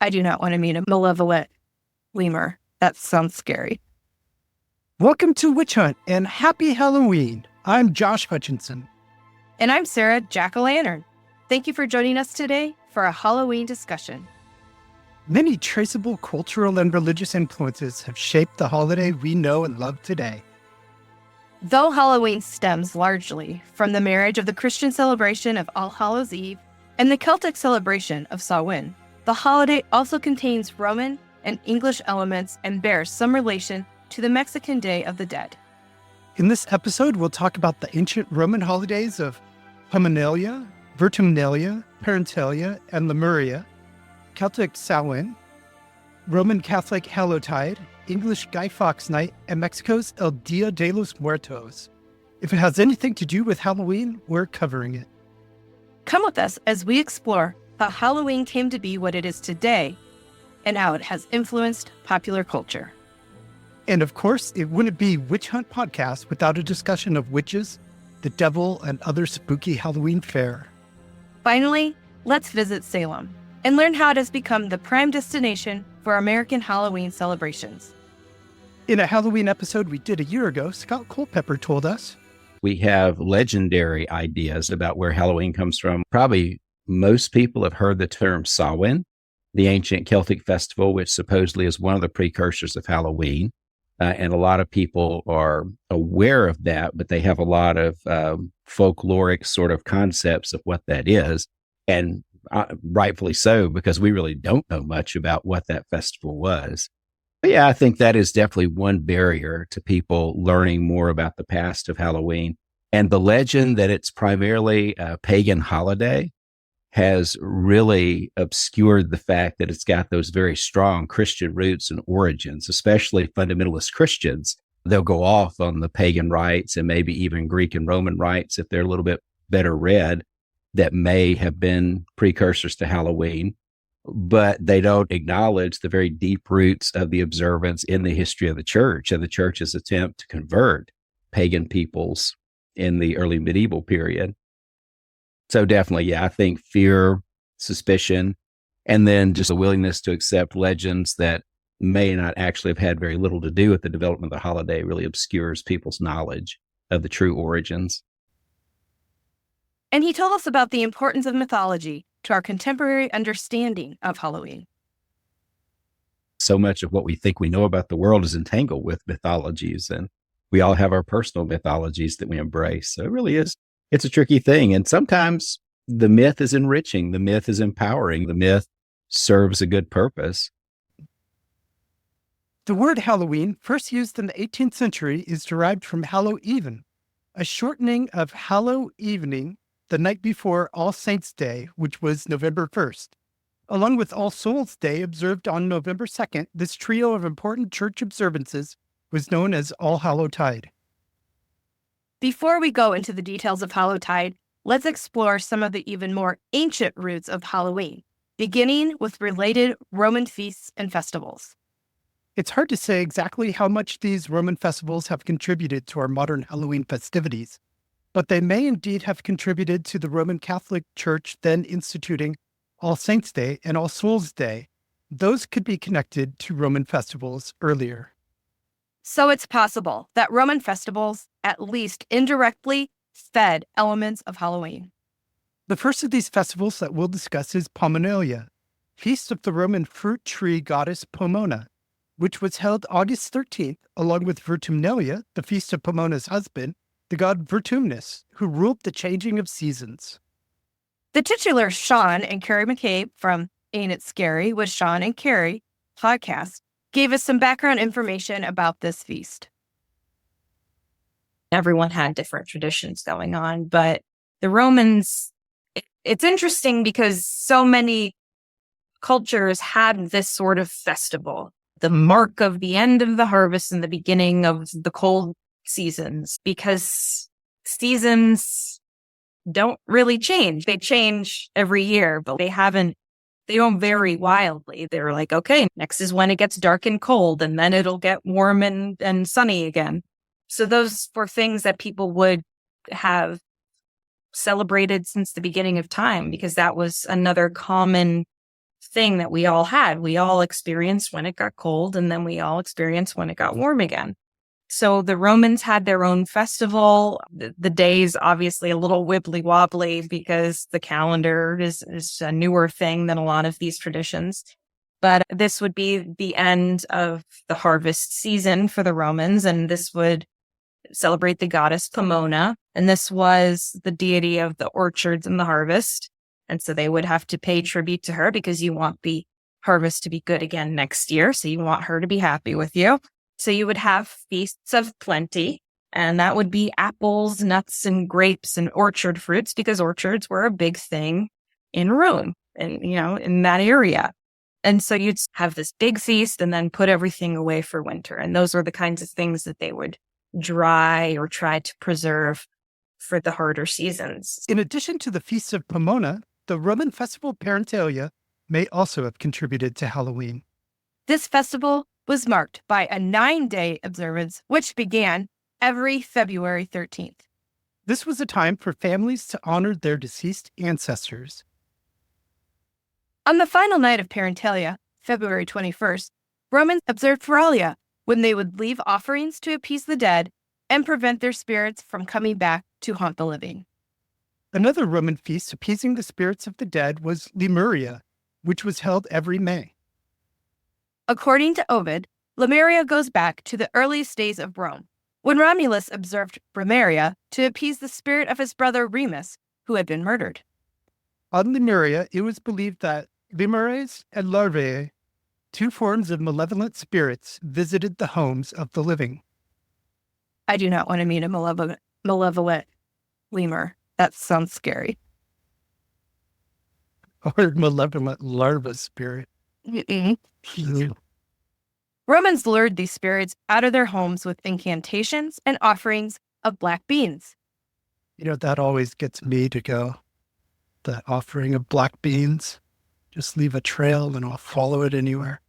I do not want to meet a malevolent lemur. That sounds scary. Welcome to Witch Hunt and happy Halloween. I'm Josh Hutchinson. And I'm Sarah Jack-o'-lantern. Thank you for joining us today for a Halloween discussion. Many traceable cultural and religious influences have shaped the holiday we know and love today. Though Halloween stems largely from the marriage of the Christian celebration of All Hallows' Eve and the Celtic celebration of Samhain, the holiday also contains Roman and English elements and bears some relation to the Mexican Day of the Dead. In this episode, we'll talk about the ancient Roman holidays of Pomonalia, Vertumnalia, Parentalia, and Lemuria, Celtic Samhain, Roman Catholic Hallowtide, English Guy Fawkes Night, and Mexico's El Dia de los Muertos. If it has anything to do with Halloween, we're covering it. Come with us as we explore how Halloween came to be what it is today and how it has influenced popular culture. And of course, it wouldn't be Witch Hunt Podcast without a discussion of witches, the devil, and other spooky Halloween fare. Finally, let's visit Salem and learn how it has become the prime destination for American Halloween celebrations. In a Halloween episode we did a year ago, Scott Culpepper told us, we have legendary ideas about where Halloween comes from. Probably most people have heard the term Samhain, the ancient Celtic festival, which supposedly is one of the precursors of Halloween. And a lot of people are aware of that, but they have a lot of folkloric sort of concepts of what that is. And rightfully so, because we really don't know much about what that festival was. But yeah, I think that is definitely one barrier to people learning more about the past of Halloween. And the legend that it's primarily a pagan holiday has really obscured the fact that it's got those very strong Christian roots and origins, especially fundamentalist Christians. They'll go off on the pagan rites and maybe even Greek and Roman rites if they're a little bit better read that may have been precursors to Halloween, but they don't acknowledge the very deep roots of the observance in the history of the church and the church's attempt to convert pagan peoples in the early medieval period. So definitely, yeah, I think fear, suspicion, and then just a willingness to accept legends that may not actually have had very little to do with the development of the holiday really obscures people's knowledge of the true origins. And he told us about the importance of mythology to our contemporary understanding of Halloween. So much of what we think we know about the world is entangled with mythologies, and we all have our personal mythologies that we embrace. So it really is. It's a tricky thing. And sometimes the myth is enriching. The myth is empowering. The myth serves a good purpose. The word Halloween, first used in the 18th century, is derived from Hallow Even, a shortening of Hallow Evening, the night before All Saints' Day, which was November 1st. Along with All Souls' Day, observed on November 2nd, this trio of important church observances was known as All Hallowtide. Before we go into the details of Hallowtide, let's explore some of the even more ancient roots of Halloween, beginning with related Roman feasts and festivals. It's hard to say exactly how much these Roman festivals have contributed to our modern Halloween festivities, but they may indeed have contributed to the Roman Catholic Church then instituting All Saints' Day and All Souls' Day. Those could be connected to Roman festivals earlier. So it's possible that Roman festivals at least indirectly fed elements of Halloween. The first of these festivals that we'll discuss is Pomonalia, feast of the Roman fruit tree goddess Pomona, which was held August 13th, along with Vertumnalia, the feast of Pomona's husband, the god Vertumnus, who ruled the changing of seasons. The titular Sean and Carrie McCabe from Ain't It Scary with Sean and Carrie podcast gave us some background information about this feast. Everyone had different traditions going on, but the Romans, it's interesting because so many cultures had this sort of festival, the mark of the end of the harvest and the beginning of the cold seasons, because seasons don't really change. They change every year, but they don't vary wildly. They're like, okay, next is when it gets dark and cold, and then it'll get warm and sunny again. So those were things that people would have celebrated since the beginning of time, because that was another common thing that we all had. We all experienced when it got cold, and then we all experienced when it got warm again. So the Romans had their own festival. The days obviously a little wibbly wobbly because the calendar is a newer thing than a lot of these traditions. But this would be the end of the harvest season for the Romans, and this would celebrate the goddess Pomona. And this was the deity of the orchards and the harvest. And so they would have to pay tribute to her because you want the harvest to be good again next year. So you want her to be happy with you. So you would have feasts of plenty, and that would be apples, nuts, and grapes and orchard fruits, because orchards were a big thing in Rome and, in that area. And so you'd have this big feast and then put everything away for winter. And those were the kinds of things that they would dry or try to preserve for the harder seasons. In addition to the Feast of Pomona, the Roman festival Parentalia may also have contributed to Halloween. This festival was marked by a 9-day observance, which began every February 13th. This was a time for families to honor their deceased ancestors. On the final night of Parentalia, February 21st, Romans observed Feralia, when they would leave offerings to appease the dead and prevent their spirits from coming back to haunt the living. Another Roman feast appeasing the spirits of the dead was Lemuria, which was held every May. According to Ovid, Lemuria goes back to the earliest days of Rome, when Romulus observed Brumaria to appease the spirit of his brother Remus, who had been murdered. On Lemuria, it was believed that lemures and larvae, two forms of malevolent spirits, visited the homes of the living. I do not want to meet a malevolent lemur. That sounds scary. Or malevolent larva spirit. Romans lured these spirits out of their homes with incantations and offerings of black beans. That always gets me to go. The offering of black beans. Just leave a trail and I'll follow it anywhere.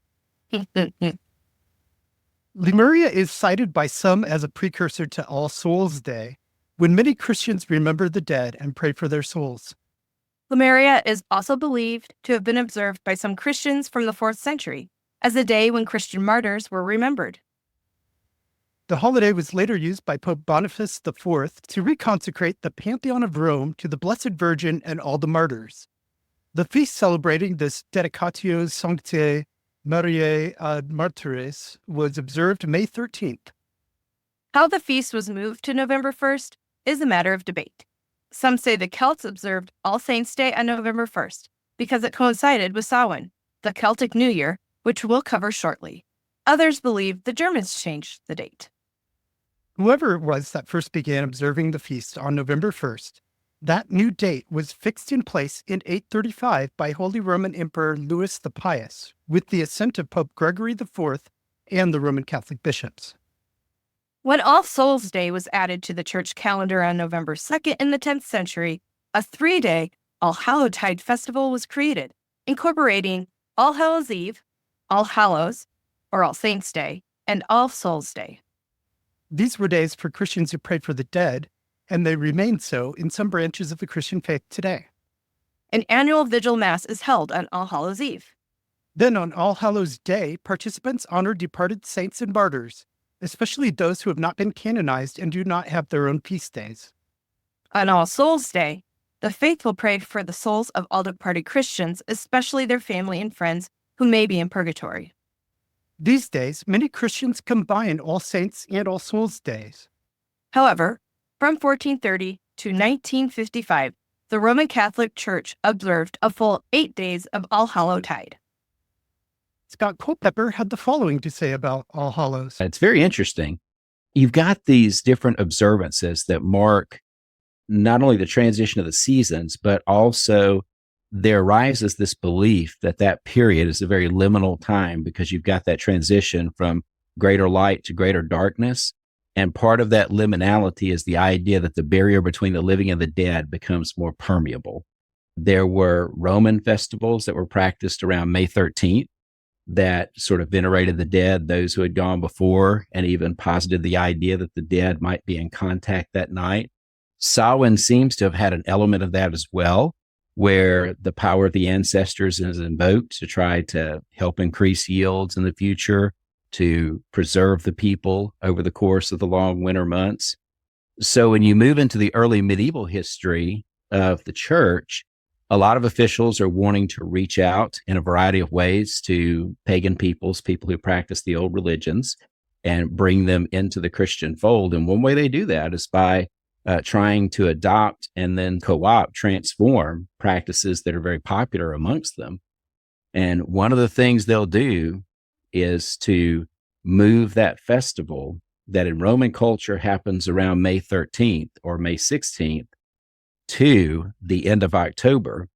Lemuria is cited by some as a precursor to All Souls' Day, when many Christians remember the dead and pray for their souls. Lemuria is also believed to have been observed by some Christians from the 4th century as a day when Christian martyrs were remembered. The holiday was later used by Pope Boniface IV to reconsecrate the Pantheon of Rome to the Blessed Virgin and all the martyrs. The feast celebrating this Dedicatio Sanctae Mariae ad Martyres was observed May 13th. How the feast was moved to November 1st is a matter of debate. Some say the Celts observed All Saints' Day on November 1st because it coincided with Samhain, the Celtic New Year, which we'll cover shortly. Others believe the Germans changed the date. Whoever it was that first began observing the feast on November 1st, that new date was fixed in place in 835 by Holy Roman Emperor Louis the Pious, with the assent of Pope Gregory IV and the Roman Catholic bishops. When All Souls' Day was added to the church calendar on November 2nd in the 10th century, a 3-day All Hallowtide festival was created, incorporating All Hallows' Eve, All Hallows, or All Saints' Day, and All Souls' Day. These were days for Christians who prayed for the dead, and they remain so in some branches of the Christian faith today. An annual vigil mass is held on All Hallows' Eve. Then on All Hallows' Day, participants honor departed saints and martyrs, especially those who have not been canonized and do not have their own feast days. On All Souls' Day, the faithful pray for the souls of all departed Christians, especially their family and friends who may be in purgatory. These days, many Christians combine All Saints and All Souls' Days. However, from 1430 to 1955, the Roman Catholic Church observed a full 8 days of All Hallowtide. Scott Culpepper had the following to say about All Hallows. It's very interesting. You've got these different observances that mark not only the transition of the seasons, but also there arises this belief that that period is a very liminal time because you've got that transition from greater light to greater darkness. And part of that liminality is the idea that the barrier between the living and the dead becomes more permeable. There were Roman festivals that were practiced around May 13th that sort of venerated the dead, those who had gone before, and even posited the idea that the dead might be in contact that night. Samhain seems to have had an element of that as well. where the power of the ancestors is invoked to try to help increase yields in the future, to preserve the people over the course of the long winter months. So when you move into the early medieval history of the church, a lot of officials are wanting to reach out in a variety of ways to pagan peoples, people who practice the old religions, and bring them into the Christian fold. And one way they do that is by trying to adopt and then co-opt, transform practices that are very popular amongst them. And one of the things they'll do is to move that festival that in Roman culture happens around May 13th or May 16th to the end of October.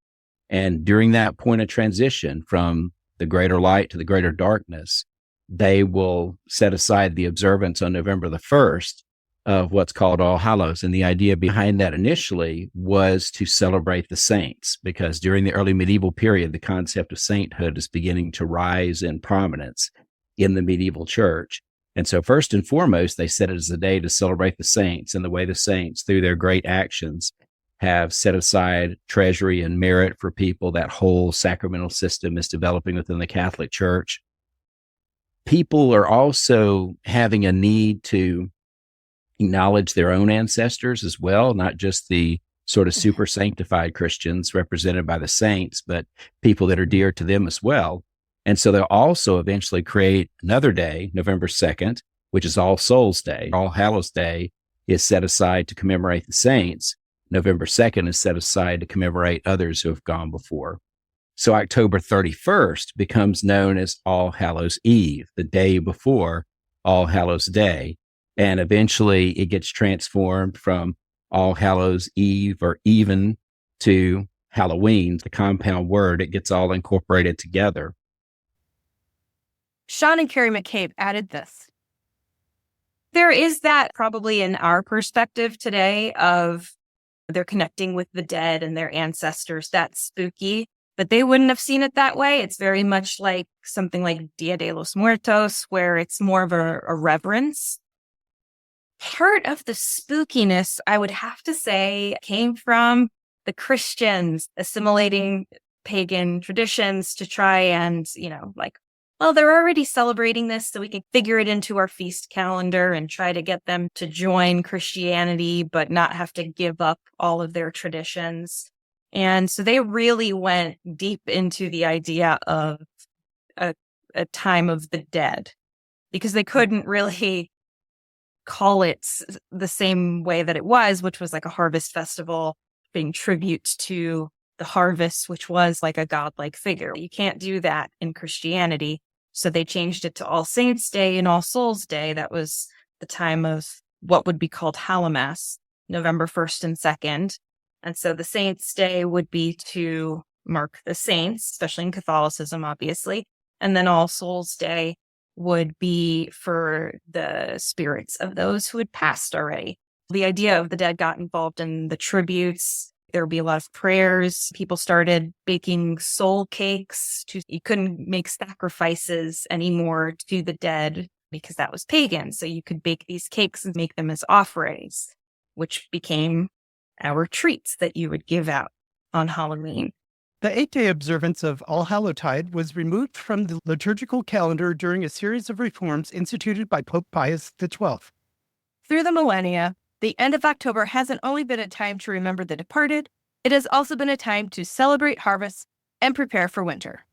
And during that point of transition from the greater light to the greater darkness, they will set aside the observance on November the 1st of what's called All Hallows. And the idea behind that initially was to celebrate the saints, because during the early medieval period, the concept of sainthood is beginning to rise in prominence in the medieval church. And so first and foremost, they set it as a day to celebrate the saints and the way the saints, through their great actions, have set aside treasury and merit for people. That whole sacramental system is developing within the Catholic Church. People are also having a need to acknowledge their own ancestors as well, not just the sort of super sanctified Christians represented by the saints, but people that are dear to them as well. And so they'll also eventually create another day, November 2nd, which is All Souls Day. All Hallows Day is set aside to commemorate the saints. November 2nd is set aside to commemorate others who have gone before. So October 31st becomes known as All Hallows Eve, the day before All Hallows Day. And eventually it gets transformed from All Hallows Eve or even to Halloween, the compound word. It gets all incorporated together. Sean and Carrie McCabe added this. There is that probably in our perspective today of they're connecting with the dead and their ancestors. That's spooky, but they wouldn't have seen it that way. It's very much like something like Dia de los Muertos, where it's more of a reverence. Part of the spookiness, I would have to say, came from the Christians assimilating pagan traditions to try and, well, they're already celebrating this, so we can figure it into our feast calendar and try to get them to join Christianity, but not have to give up all of their traditions. And so they really went deep into the idea of a time of the dead, because they couldn't really call it the same way that it was, which was like a harvest festival, paying tribute to the harvest, which was like a godlike figure. You can't do that in Christianity. So they changed it to All Saints Day and All Souls Day. That was the time of what would be called Hallowmass, November 1st and 2nd. And so the Saints Day would be to mark the saints, especially in Catholicism, obviously. And then All Souls Day would be for the spirits of those who had passed already. The idea of the dead got involved in the tributes. There would be a lot of prayers. People started baking soul cakes. You couldn't make sacrifices anymore to the dead because that was pagan. So you could bake these cakes and make them as offerings, which became our treats that you would give out on Halloween. The 8-day observance of All Hallowtide was removed from the liturgical calendar during a series of reforms instituted by Pope Pius XII. Through the millennia, the end of October hasn't only been a time to remember the departed, it has also been a time to celebrate harvests and prepare for winter.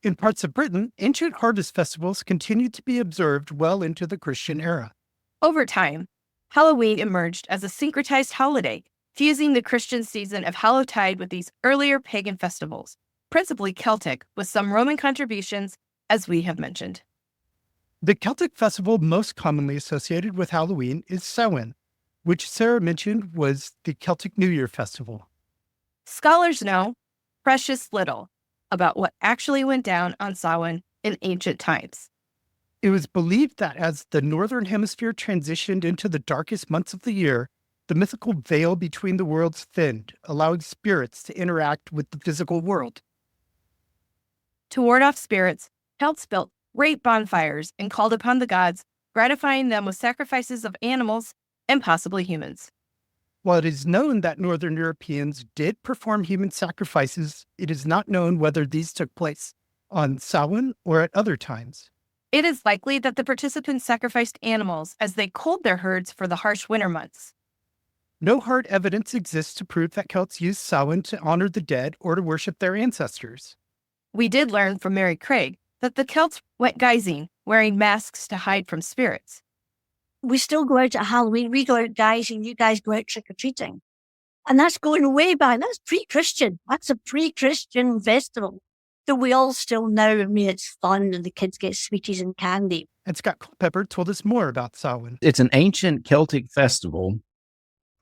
In parts of Britain, ancient harvest festivals continued to be observed well into the Christian era. Over time, Halloween emerged as a syncretized holiday, fusing the Christian season of Hallowtide with these earlier pagan festivals, principally Celtic, with some Roman contributions, as we have mentioned. The Celtic festival most commonly associated with Halloween is Samhain, which Sarah mentioned was the Celtic New Year festival. Scholars know precious little about what actually went down on Samhain in ancient times. It was believed that as the Northern Hemisphere transitioned into the darkest months of the year, the mythical veil between the worlds thinned, allowing spirits to interact with the physical world. To ward off spirits, Celts built great bonfires and called upon the gods, gratifying them with sacrifices of animals and possibly humans. While it is known that Northern Europeans did perform human sacrifices, it is not known whether these took place on Samhain or at other times. It is likely that the participants sacrificed animals as they culled their herds for the harsh winter months. No hard evidence exists to prove that Celts used Samhain to honor the dead or to worship their ancestors. We did learn from Mary Craig that the Celts went guising, wearing masks to hide from spirits. We still go out at Halloween. We go out guising, you guys go out trick-or-treating. And that's going way back. That's pre-Christian. That's a pre-Christian festival that we all still know. I mean, it's fun and the kids get sweeties and candy. And Scott Culpepper told us more about Samhain. It's an ancient Celtic festival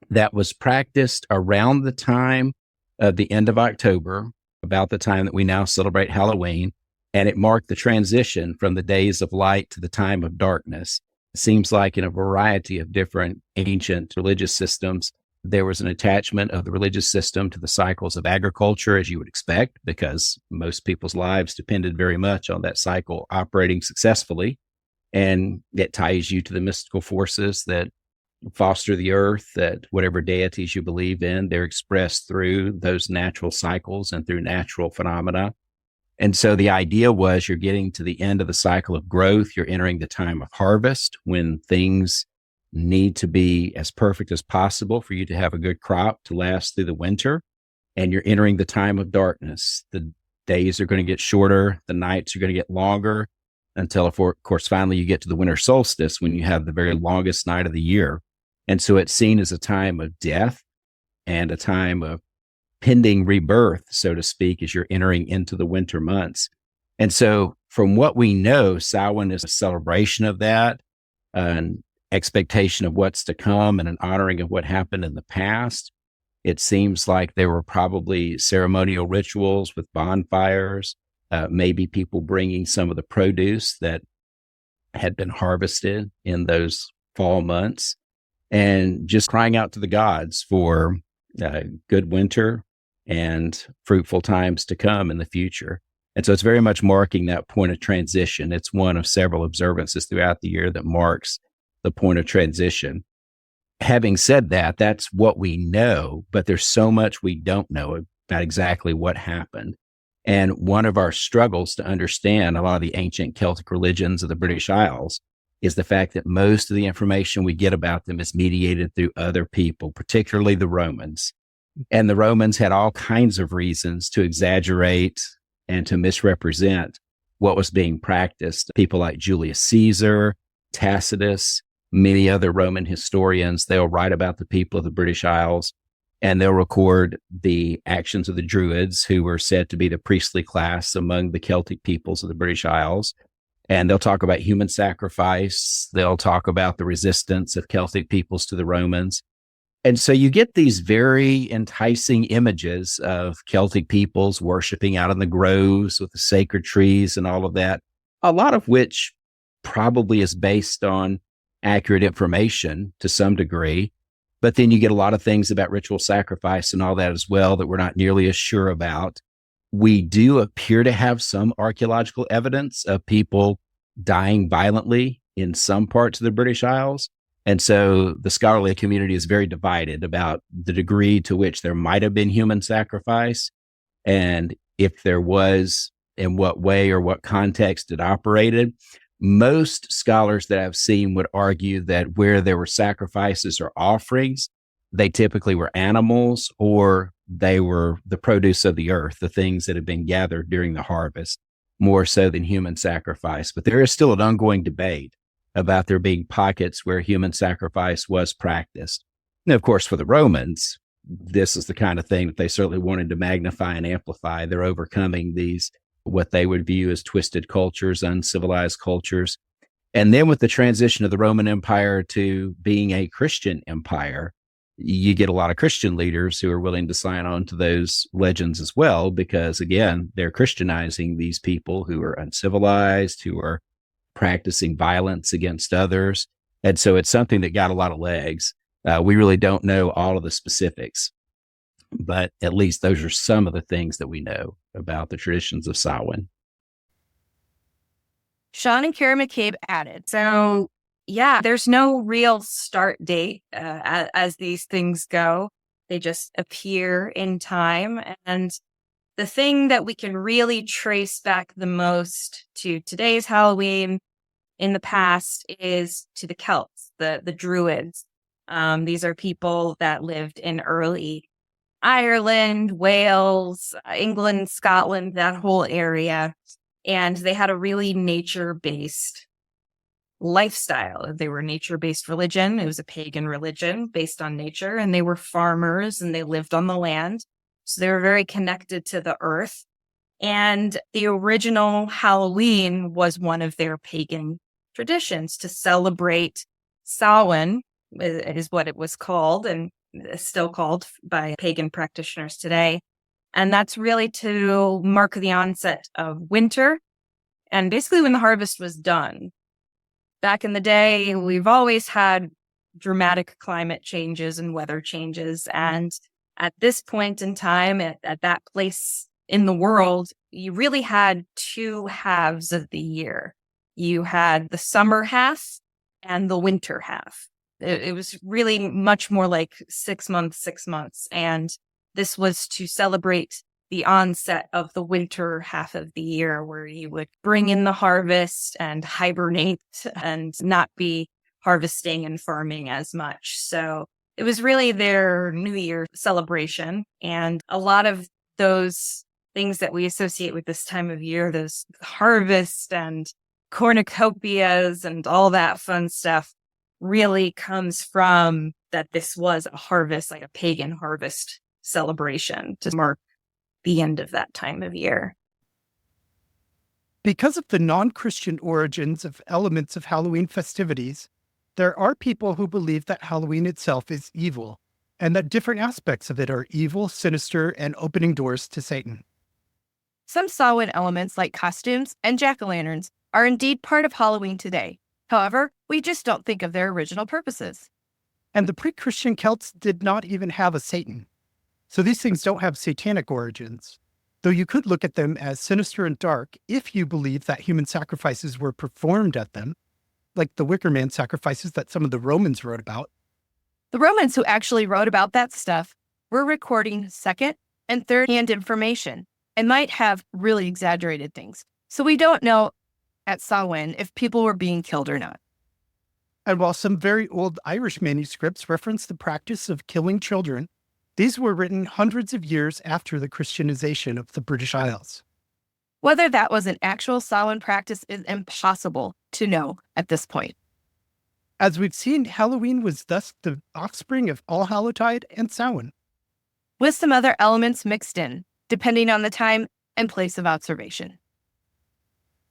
that was practiced around the time of the end of October, about the time that we now celebrate Halloween. And it marked the transition from the days of light to the time of darkness. It seems like in a variety of different ancient religious systems, there was an attachment of the religious system to the cycles of agriculture, as you would expect, because most people's lives depended very much on that cycle operating successfully. And it ties you to the mystical forces that foster the earth, that whatever deities you believe in, they're expressed through those natural cycles and through natural phenomena. And so the idea was you're getting to the end of the cycle of growth. You're entering the time of harvest when things need to be as perfect as possible for you to have a good crop to last through the winter. And you're entering the time of darkness. The days are going to get shorter. The nights are going to get longer until, of course, finally you get to the winter solstice when you have the very longest night of the year. And so it's seen as a time of death and a time of pending rebirth, so to speak, as you're entering into the winter months. And so from what we know, Samhain is a celebration of that, an expectation of what's to come and an honoring of what happened in the past. It seems like there were probably ceremonial rituals with bonfires, maybe people bringing some of the produce that had been harvested in those fall months, and just crying out to the gods for good winter and fruitful times to come in the future. And so it's very much marking that point of transition. It's one of several observances throughout the year that marks the point of transition. Having said that, that's what we know, but there's so much we don't know about exactly what happened. And one of our struggles to understand a lot of the ancient Celtic religions of the British Isles is the fact that most of the information we get about them is mediated through other people, particularly the Romans. And the Romans had all kinds of reasons to exaggerate and to misrepresent what was being practiced. People like Julius Caesar, Tacitus, many other Roman historians, they'll write about the people of the British Isles, and they'll record the actions of the Druids, who were said to be the priestly class among the Celtic peoples of the British Isles. And they'll talk about human sacrifice. They'll talk about the resistance of Celtic peoples to the Romans. And so you get these very enticing images of Celtic peoples worshiping out in the groves with the sacred trees and all of that, a lot of which probably is based on accurate information to some degree. But then you get a lot of things about ritual sacrifice and all that as well that we're not nearly as sure about. We do appear to have some archaeological evidence of people dying violently in some parts of the British Isles. And so the scholarly community is very divided about the degree to which there might have been human sacrifice, and if there was, in what way or what context it operated. Most scholars that I've seen would argue that where there were sacrifices or offerings, they typically were animals or they were the produce of the earth, the things that had been gathered during the harvest, more so than human sacrifice. But there is still an ongoing debate about there being pockets where human sacrifice was practiced. And of course, for the Romans, this is the kind of thing that they certainly wanted to magnify and amplify. They're overcoming these, what they would view as twisted cultures, uncivilized cultures. And then with the transition of the Roman Empire to being a Christian empire, you get a lot of Christian leaders who are willing to sign on to those legends as well, because again, they're Christianizing these people who are uncivilized, who are practicing violence against others. And so it's something that got a lot of legs. We really don't know all of the specifics, but at least those are some of the things that we know about the traditions of Samhain. Sean and Kara McCabe added, So yeah, there's no real start date as these things go. They just appear in time. And the thing that we can really trace back the most to today's Halloween in the past is to the Celts, the Druids. These are people that lived in early Ireland, Wales, England, Scotland, that whole area. And they had a really nature-based lifestyle. They were nature-based religion. It was a pagan religion based on nature, and they were farmers and they lived on the land. So they were very connected to the earth. And the original Halloween was one of their pagan traditions to celebrate Samhain, is what it was called and is still called by pagan practitioners today. And that's really to mark the onset of winter and basically when the harvest was done. Back in the day, we've always had dramatic climate changes and weather changes. And at this point in time, at that place in the world, you really had two halves of the year. You had the summer half and the winter half. It was really much more like 6 months, 6 months. And this was to celebrate the onset of the winter half of the year, where you would bring in the harvest and hibernate and not be harvesting and farming as much. So it was really their New Year celebration. And a lot of those things that we associate with this time of year, those harvest and cornucopias and all that fun stuff, really comes from that this was a harvest, like a pagan harvest celebration to mark the end of that time of year. Because of the non-Christian origins of elements of Halloween festivities, there are people who believe that Halloween itself is evil, and that different aspects of it are evil, sinister, and opening doors to Satan. Some Samhain elements like costumes and jack-o'-lanterns are indeed part of Halloween today. However, we just don't think of their original purposes. And the pre-Christian Celts did not even have a Satan. So these things don't have satanic origins, though you could look at them as sinister and dark if you believe that human sacrifices were performed at them, like the Wicker Man sacrifices that some of the Romans wrote about. The Romans who actually wrote about that stuff were recording second and third-hand information and might have really exaggerated things. So we don't know at Samhain if people were being killed or not. And while some very old Irish manuscripts reference the practice of killing children, these were written hundreds of years after the Christianization of the British Isles. Whether that was an actual Samhain practice is impossible to know at this point. As we've seen, Halloween was thus the offspring of All Hallowtide and Samhain, with some other elements mixed in, depending on the time and place of observation.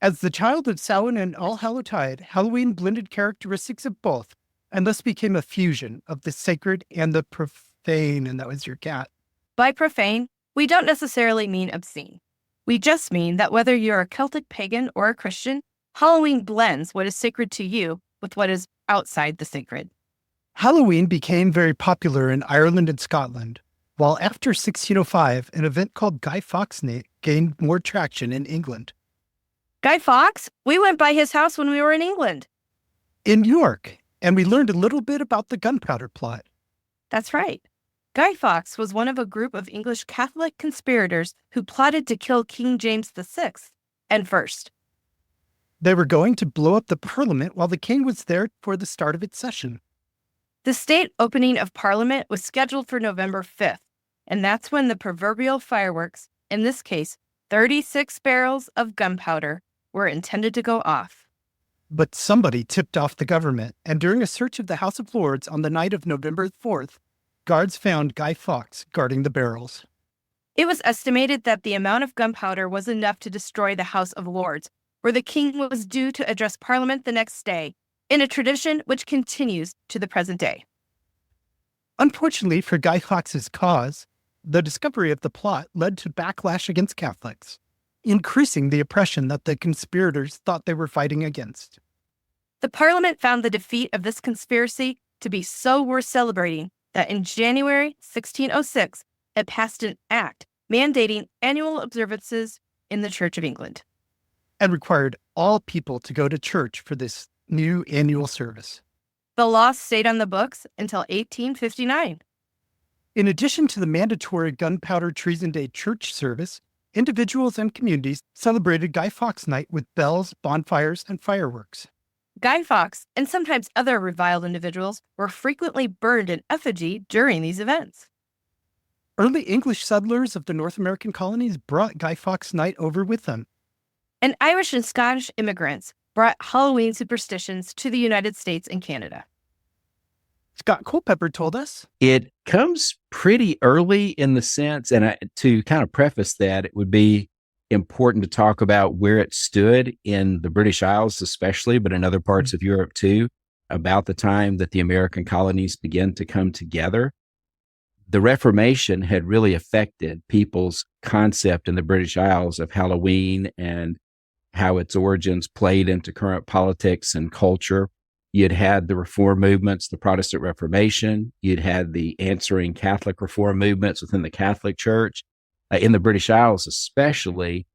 As the child of Samhain and All Hallowtide, Halloween blended characteristics of both, and thus became a fusion of the sacred and the profane, and that was your cat. By profane, we don't necessarily mean obscene. We just mean that whether you're a Celtic pagan or a Christian, Halloween blends what is sacred to you with what is outside the sacred. Halloween became very popular in Ireland and Scotland, while after 1605, an event called Guy Fawkes gained more traction in England. Guy Fawkes? We went by his house when we were in England. In York, and we learned a little bit about the gunpowder plot. That's right. Guy Fawkes was one of a group of English Catholic conspirators who plotted to kill King James VI and first. They were going to blow up the Parliament while the king was there for the start of its session. The state opening of Parliament was scheduled for November 5th, and that's when the proverbial fireworks, in this case, 36 barrels of gunpowder, were intended to go off. But somebody tipped off the government, and during a search of the House of Lords on the night of November 4th, guards found Guy Fawkes guarding the barrels. It was estimated that the amount of gunpowder was enough to destroy the House of Lords, where the king was due to address Parliament the next day, in a tradition which continues to the present day. Unfortunately for Guy Fawkes' cause, the discovery of the plot led to backlash against Catholics, increasing the oppression that the conspirators thought they were fighting against. The Parliament found the defeat of this conspiracy to be so worth celebrating that in January 1606, it passed an act mandating annual observances in the Church of England. And required all people to go to church for this new annual service. The law stayed on the books until 1859. In addition to the mandatory Gunpowder Treason Day church service, individuals and communities celebrated Guy Fawkes Night with bells, bonfires, and fireworks. Guy Fawkes, and sometimes other reviled individuals, were frequently burned in effigy during these events. Early English settlers of the North American colonies brought Guy Fawkes Night over with them. And Irish and Scottish immigrants brought Halloween superstitions to the United States and Canada. Scott Culpepper told us, It comes pretty early in the sense, and to kind of preface that, it would be important to talk about where it stood in the British Isles, especially, but in other parts of Europe too, about the time that the American colonies began to come together. The Reformation had really affected people's concept in the British Isles of Halloween and how its origins played into current politics and culture. You'd had the reform movements, the Protestant Reformation. You'd had the answering Catholic reform movements within the Catholic Church. In the British Isles, especially,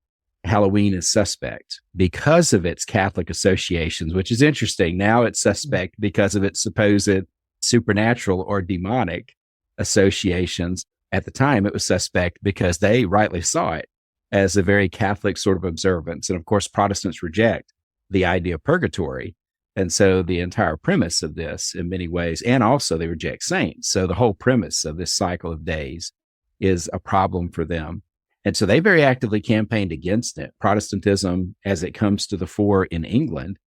Halloween is suspect because of its Catholic associations, which is interesting. Now it's suspect because of its supposed supernatural or demonic associations. At the time, it was suspect because they rightly saw it as a very Catholic sort of observance. And of course, Protestants reject the idea of purgatory. And so the entire premise of this in many ways, and also they reject saints. So the whole premise of this cycle of days is a problem for them. And so they very actively campaigned against it. Protestantism, as it comes to the fore in England,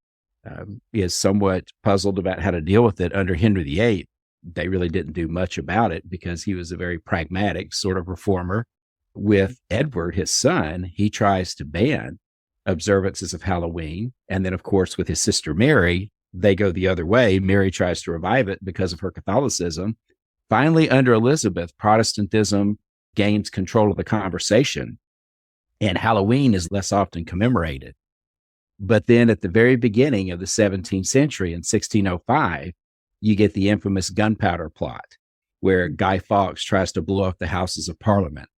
is somewhat puzzled about how to deal with it under Henry VIII. They really didn't do much about it because he was a very pragmatic sort of reformer. With Edward, his son, he tries to ban observances of Halloween. And then, of course, with his sister Mary, they go the other way. Mary tries to revive it because of her Catholicism. Finally, under Elizabeth, Protestantism gains control of the conversation, and Halloween is less often commemorated. But then at the very beginning of the 17th century, in 1605, you get the infamous gunpowder plot, where Guy Fawkes tries to blow up the Houses of Parliament.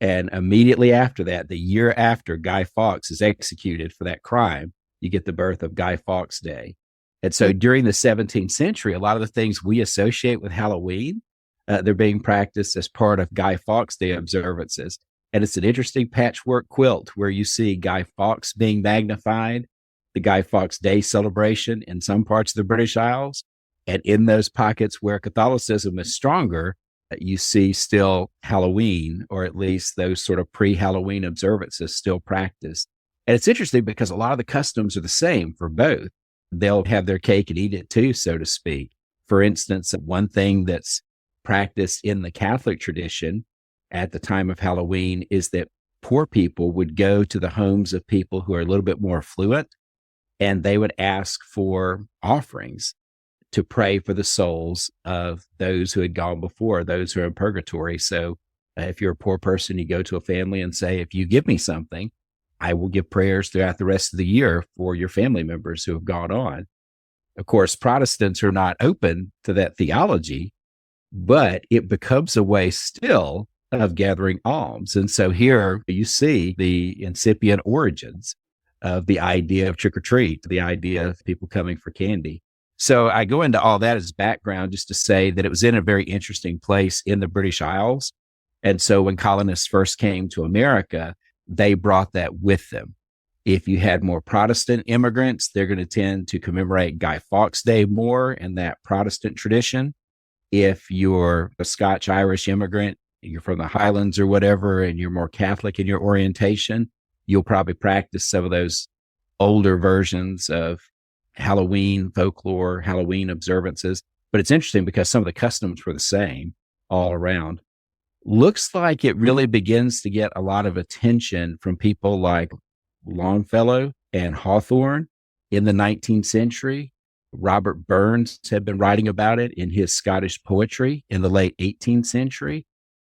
And immediately after that, the year after Guy Fawkes is executed for that crime, you get the birth of Guy Fawkes Day. And so during the 17th century, a lot of the things we associate with Halloween, they're being practiced as part of Guy Fawkes Day observances. And it's an interesting patchwork quilt where you see Guy Fawkes being magnified, the Guy Fawkes Day celebration in some parts of the British Isles. And in those pockets where Catholicism is stronger, you see still Halloween, or at least those sort of pre-Halloween observances still practiced. And it's interesting because a lot of the customs are the same for both. They'll have their cake and eat it too, so to speak. For instance, one thing that's practiced in the Catholic tradition at the time of Halloween is that poor people would go to the homes of people who are a little bit more affluent, and they would ask for offerings to pray for the souls of those who had gone before, those who are in purgatory. So if you're a poor person, you go to a family and say, if you give me something, I will give prayers throughout the rest of the year for your family members who have gone on. Of course, Protestants are not open to that theology, but it becomes a way still of gathering alms. And so here you see the incipient origins of the idea of trick or treat, the idea of people coming for candy. So I go into all that as background just to say that it was in a very interesting place in the British Isles. And so when colonists first came to America, they brought that with them. If you had more Protestant immigrants, they're going to tend to commemorate Guy Fawkes Day more in that Protestant tradition. If you're a Scotch-Irish immigrant, you're from the Highlands or whatever, and you're more Catholic in your orientation, you'll probably practice some of those older versions of Halloween folklore, Halloween observances. But it's interesting because some of the customs were the same all around. Looks like it really begins to get a lot of attention from people like Longfellow and Hawthorne in the 19th century. Robert Burns had been writing about it in his Scottish poetry in the late 18th century.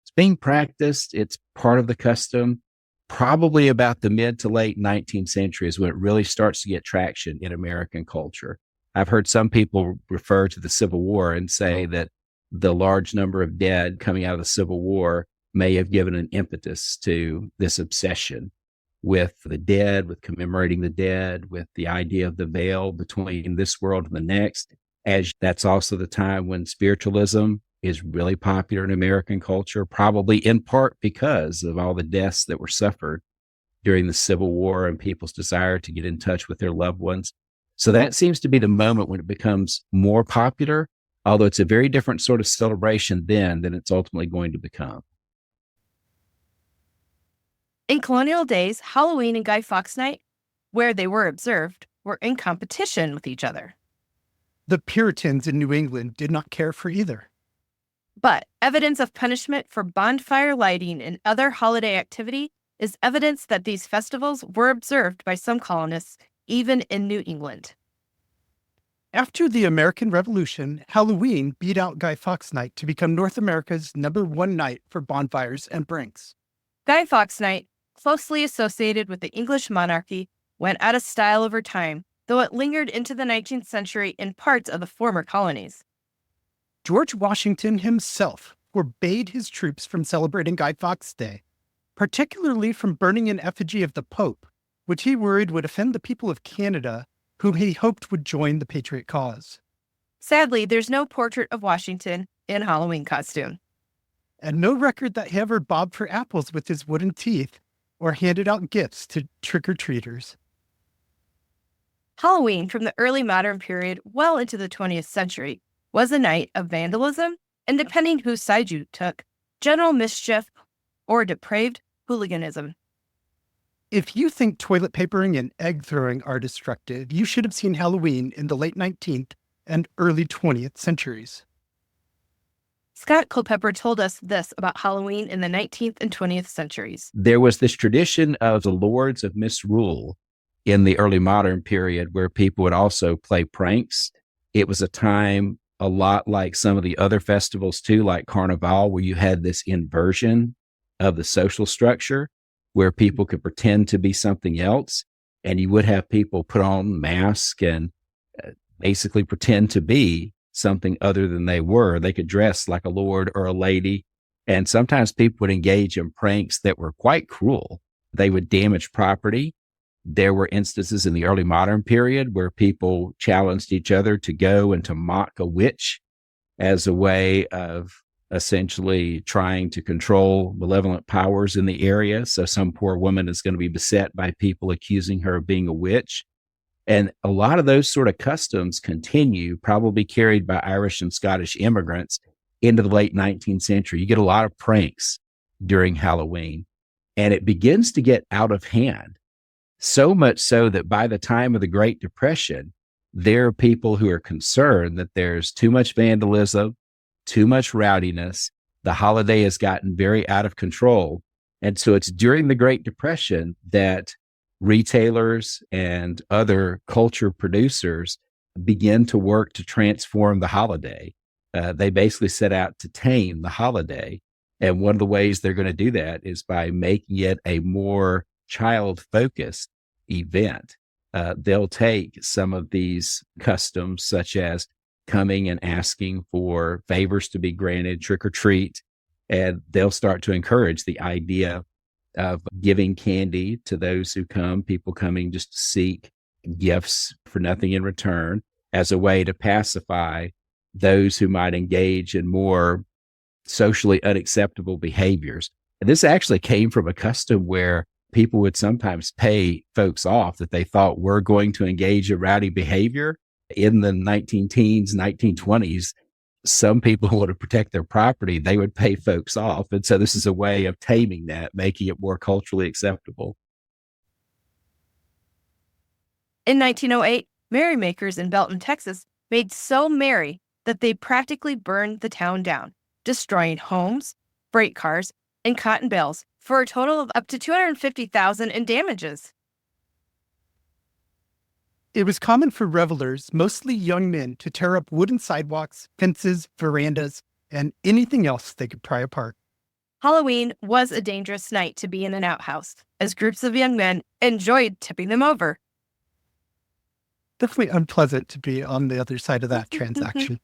It's being practiced. It's part of the custom. Probably about the mid to late 19th century is when it really starts to get traction in American culture. I've heard some people refer to the Civil War and say that the large number of dead coming out of the Civil War may have given an impetus to this obsession with the dead, with commemorating the dead, with the idea of the veil between this world and the next. As that's also the time when spiritualism is really popular in American culture, probably in part because of all the deaths that were suffered during the Civil War and people's desire to get in touch with their loved ones. So that seems to be the moment when it becomes more popular, although it's a very different sort of celebration then than it's ultimately going to become. In colonial days, Halloween and Guy Fawkes Night, where they were observed, were in competition with each other. The Puritans in New England did not care for either. But evidence of punishment for bonfire lighting and other holiday activity is evidence that these festivals were observed by some colonists, even in New England. After the American Revolution, Halloween beat out Guy Fawkes Night to become North America's #1 night for bonfires and pranks. Guy Fawkes Night, closely associated with the English monarchy, went out of style over time, though it lingered into the 19th century in parts of the former colonies. George Washington himself forbade his troops from celebrating Guy Fawkes Day, particularly from burning an effigy of the Pope, which he worried would offend the people of Canada, whom he hoped would join the Patriot cause. Sadly, there's no portrait of Washington in Halloween costume. And no record that he ever bobbed for apples with his wooden teeth or handed out gifts to trick-or-treaters. Halloween from the early modern period well into the 20th century was a night of vandalism and, depending whose side you took, general mischief or depraved hooliganism. If you think toilet papering and egg throwing are destructive, you should have seen Halloween in the late 19th and early 20th centuries. Scott Culpepper told us this about Halloween in the 19th and 20th centuries. There was this tradition of the lords of misrule in the early modern period where people would also play pranks. It was a time a lot like some of the other festivals too, like Carnival, where you had this inversion of the social structure where people could pretend to be something else. And you would have people put on masks and basically pretend to be something other than they were. They could dress like a lord or a lady. And sometimes people would engage in pranks that were quite cruel. They would damage property. There were instances in the early modern period where people challenged each other to go and to mock a witch as a way of essentially trying to control malevolent powers in the area. So some poor woman is going to be beset by people accusing her of being a witch. And a lot of those sort of customs continue, probably carried by Irish and Scottish immigrants into the late 19th century. You get a lot of pranks during Halloween, and it begins to get out of hand. So much so that by the time of the Great Depression, there are people who are concerned that there's too much vandalism, too much rowdiness. The holiday has gotten very out of control. And so it's during the Great Depression that retailers and other culture producers begin to work to transform the holiday. They basically set out to tame the holiday. And one of the ways they're going to do that is by making it a more child-focused event. They'll take some of these customs, such as coming and asking for favors to be granted, trick or treat, and they'll start to encourage the idea of giving candy to those who come, people coming just to seek gifts for nothing in return, as a way to pacify those who might engage in more socially unacceptable behaviors. And this actually came from a custom where people would sometimes pay folks off that they thought were going to engage in rowdy behavior. In the 19-teens, 1920s, some people wanted to protect their property. They would pay folks off. And so this is a way of taming that, making it more culturally acceptable. In 1908, merrymakers in Belton, Texas, made so merry that they practically burned the town down, destroying homes, freight cars, and cotton bales for a total of up to $250,000 in damages. It was common for revelers, mostly young men, to tear up wooden sidewalks, fences, verandas, and anything else they could pry apart. Halloween was a dangerous night to be in an outhouse, as groups of young men enjoyed tipping them over. Definitely unpleasant to be on the other side of that transaction.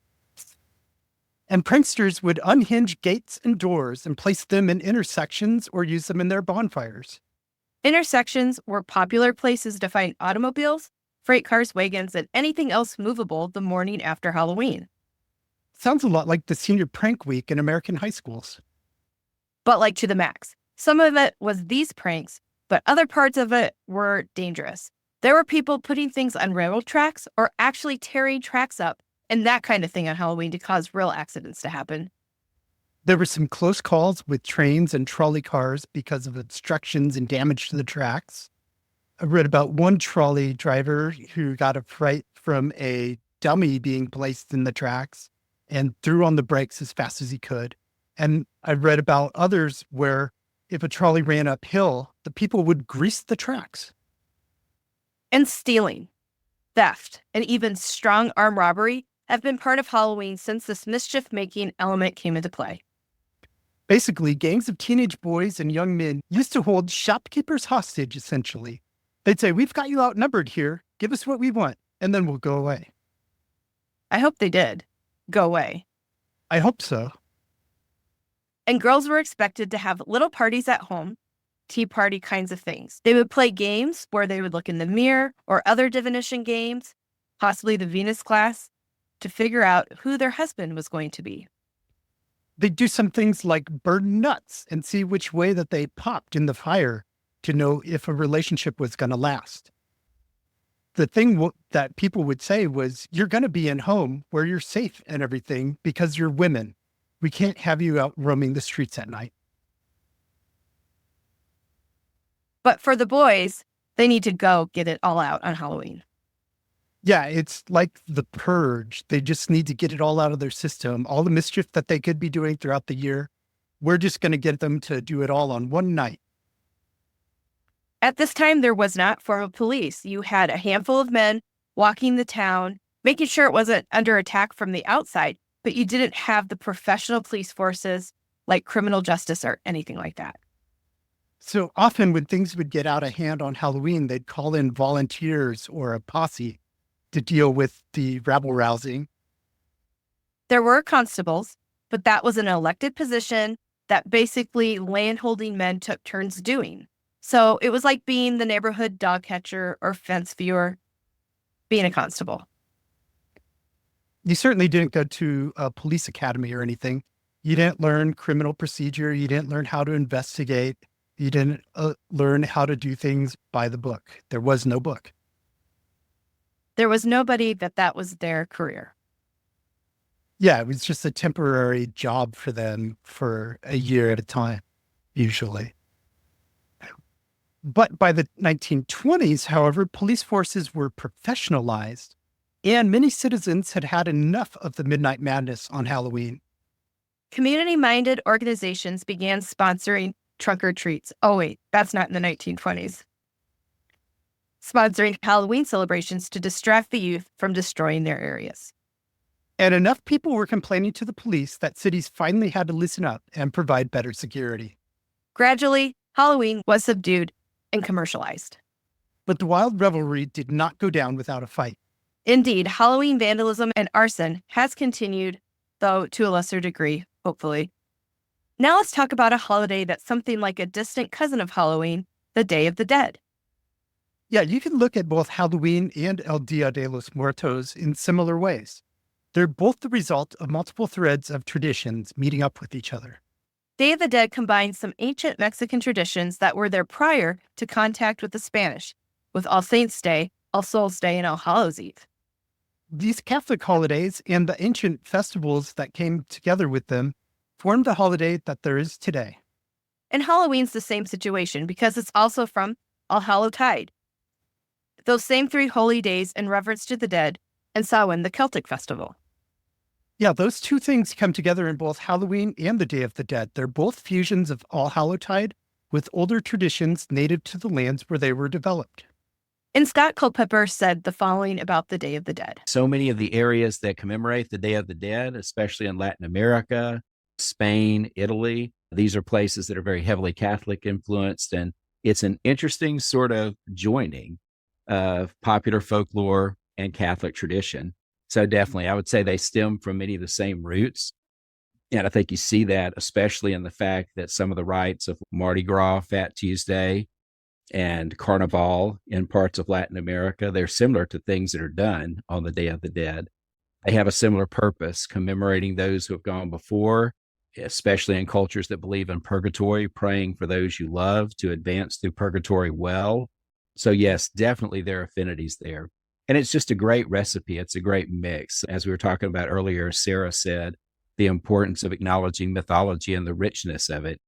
And pranksters would unhinge gates and doors and place them in intersections or use them in their bonfires. Intersections were popular places to find automobiles, freight cars, wagons, and anything else movable the morning after Halloween. Sounds a lot like the senior prank week in American high schools. But like to the max. Some of it was these pranks, but other parts of it were dangerous. There were people putting things on railroad tracks or actually tearing tracks up and that kind of thing on Halloween to cause real accidents to happen. There were some close calls with trains and trolley cars because of obstructions and damage to the tracks. I read about one trolley driver who got a fright from a dummy being placed in the tracks and threw on the brakes as fast as he could. And I read about others where if a trolley ran uphill, the people would grease the tracks. And stealing, theft, and even strong arm robbery have been part of Halloween since this mischief-making element came into play. Basically, gangs of teenage boys and young men used to hold shopkeepers hostage, essentially. They'd say, "We've got you outnumbered here. Give us what we want, and then we'll go away." I hope they did go away. I hope so. And girls were expected to have little parties at home, tea party kinds of things. They would play games where they would look in the mirror or other divination games, possibly the Venus class, to figure out who their husband was going to be. They'd do some things like burn nuts and see which way that they popped in the fire to know if a relationship was going to last. The thing that people would say was, "You're going to be in home where you're safe and everything because you're women. We can't have you out roaming the streets at night." But for the boys, they need to go get it all out on Halloween. Yeah, it's like the purge. They just need to get it all out of their system. All the mischief that they could be doing throughout the year, we're just going to get them to do it all on one night. At this time, there was not formal police. You had a handful of men walking the town, making sure it wasn't under attack from the outside, but you didn't have the professional police forces like criminal justice or anything like that. So often when things would get out of hand on Halloween, they'd call in volunteers or a posse to deal with the rabble rousing. There were constables, but that was an elected position that basically landholding men took turns doing. So it was like being the neighborhood dog catcher or fence viewer, being a constable. You certainly didn't go to a police academy or anything. You didn't learn criminal procedure. You didn't learn how to investigate. You didn't learn how to do things by the book. There was no book. There was nobody that was their career. Yeah, it was just a temporary job for them for a year at a time, usually. But by the 1920s, however, police forces were professionalized, and many citizens had had enough of the midnight madness on Halloween. Community-minded organizations began sponsoring trunk or treats. Oh, wait, that's not in the 1920s. Sponsoring Halloween celebrations to distract the youth from destroying their areas. And enough people were complaining to the police that cities finally had to listen up and provide better security. Gradually, Halloween was subdued and commercialized. But the wild revelry did not go down without a fight. Indeed, Halloween vandalism and arson has continued, though to a lesser degree, hopefully. Now let's talk about a holiday that's something like a distant cousin of Halloween, the Day of the Dead. Yeah, you can look at both Halloween and El Dia de los Muertos in similar ways. They're both the result of multiple threads of traditions meeting up with each other. Day of the Dead combines some ancient Mexican traditions that were there prior to contact with the Spanish, with All Saints' Day, All Souls' Day, and All Hallows' Eve. These Catholic holidays and the ancient festivals that came together with them formed the holiday that there is today. And Halloween's the same situation because it's also from All Hallowtide, those same 3 holy days in reverence to the dead, and Samhain, the Celtic festival. Yeah, those two things come together in both Halloween and the Day of the Dead. They're both fusions of All Hallowtide with older traditions native to the lands where they were developed. And Scott Culpepper said the following about the Day of the Dead. So many of the areas that commemorate the Day of the Dead, especially in Latin America, Spain, Italy, these are places that are very heavily Catholic influenced. And it's an interesting sort of joining of popular folklore and Catholic tradition. So definitely, I would say they stem from many of the same roots. And I think you see that especially in the fact that some of the rites of Mardi Gras, Fat Tuesday, and Carnival in parts of Latin America. They're similar to things that are done on the Day of the Dead. They have a similar purpose, commemorating those who have gone before, especially in cultures that believe in purgatory, praying for those you love to advance through purgatory well. So yes, definitely there are affinities there. And it's just a great recipe. It's a great mix. As we were talking about earlier, Sarah said the importance of acknowledging mythology and the richness of it.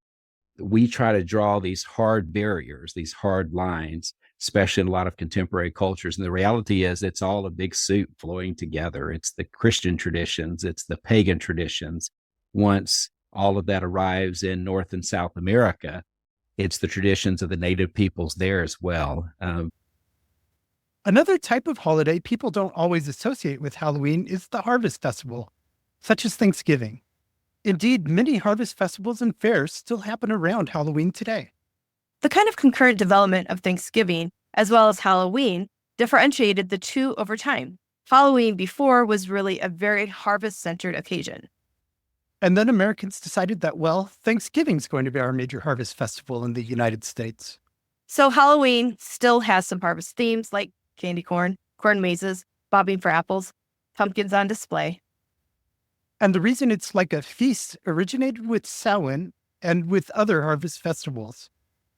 We try to draw these hard barriers, these hard lines, especially in a lot of contemporary cultures. And the reality is it's all a big soup flowing together. It's the Christian traditions, it's the pagan traditions. Once all of that arrives in North and South America, it's the traditions of the native peoples there as well. Another type of holiday people don't always associate with Halloween is the harvest festival, such as Thanksgiving. Indeed, many harvest festivals and fairs still happen around Halloween today. The kind of concurrent development of Thanksgiving, as well as Halloween, differentiated the two over time. Halloween before was really a very harvest-centered occasion. And then Americans decided that, well, Thanksgiving's going to be our major harvest festival in the United States. So Halloween still has some harvest themes like candy corn, corn mazes, bobbing for apples, pumpkins on display. And the reason it's like a feast originated with Samhain and with other harvest festivals.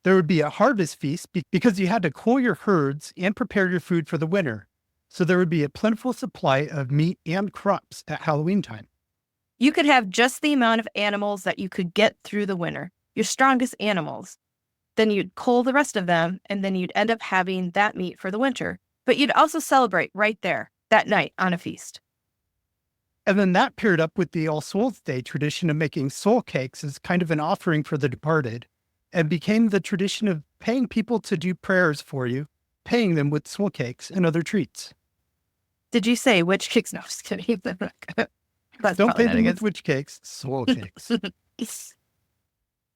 There would be a harvest feast because you had to cool your herds and prepare your food for the winter. So there would be a plentiful supply of meat and crops at Halloween time. You could have just the amount of animals that you could get through the winter, your strongest animals. Then you'd cull the rest of them, and then you'd end up having that meat for the winter. But you'd also celebrate right there, that night, on a feast. And then that paired up with the All Souls Day tradition of making soul cakes as kind of an offering for the departed, and became the tradition of paying people to do prayers for you, paying them with soul cakes and other treats. Did you say witch cakes? No, just kidding. Don't pay them with witch cakes, soul cakes.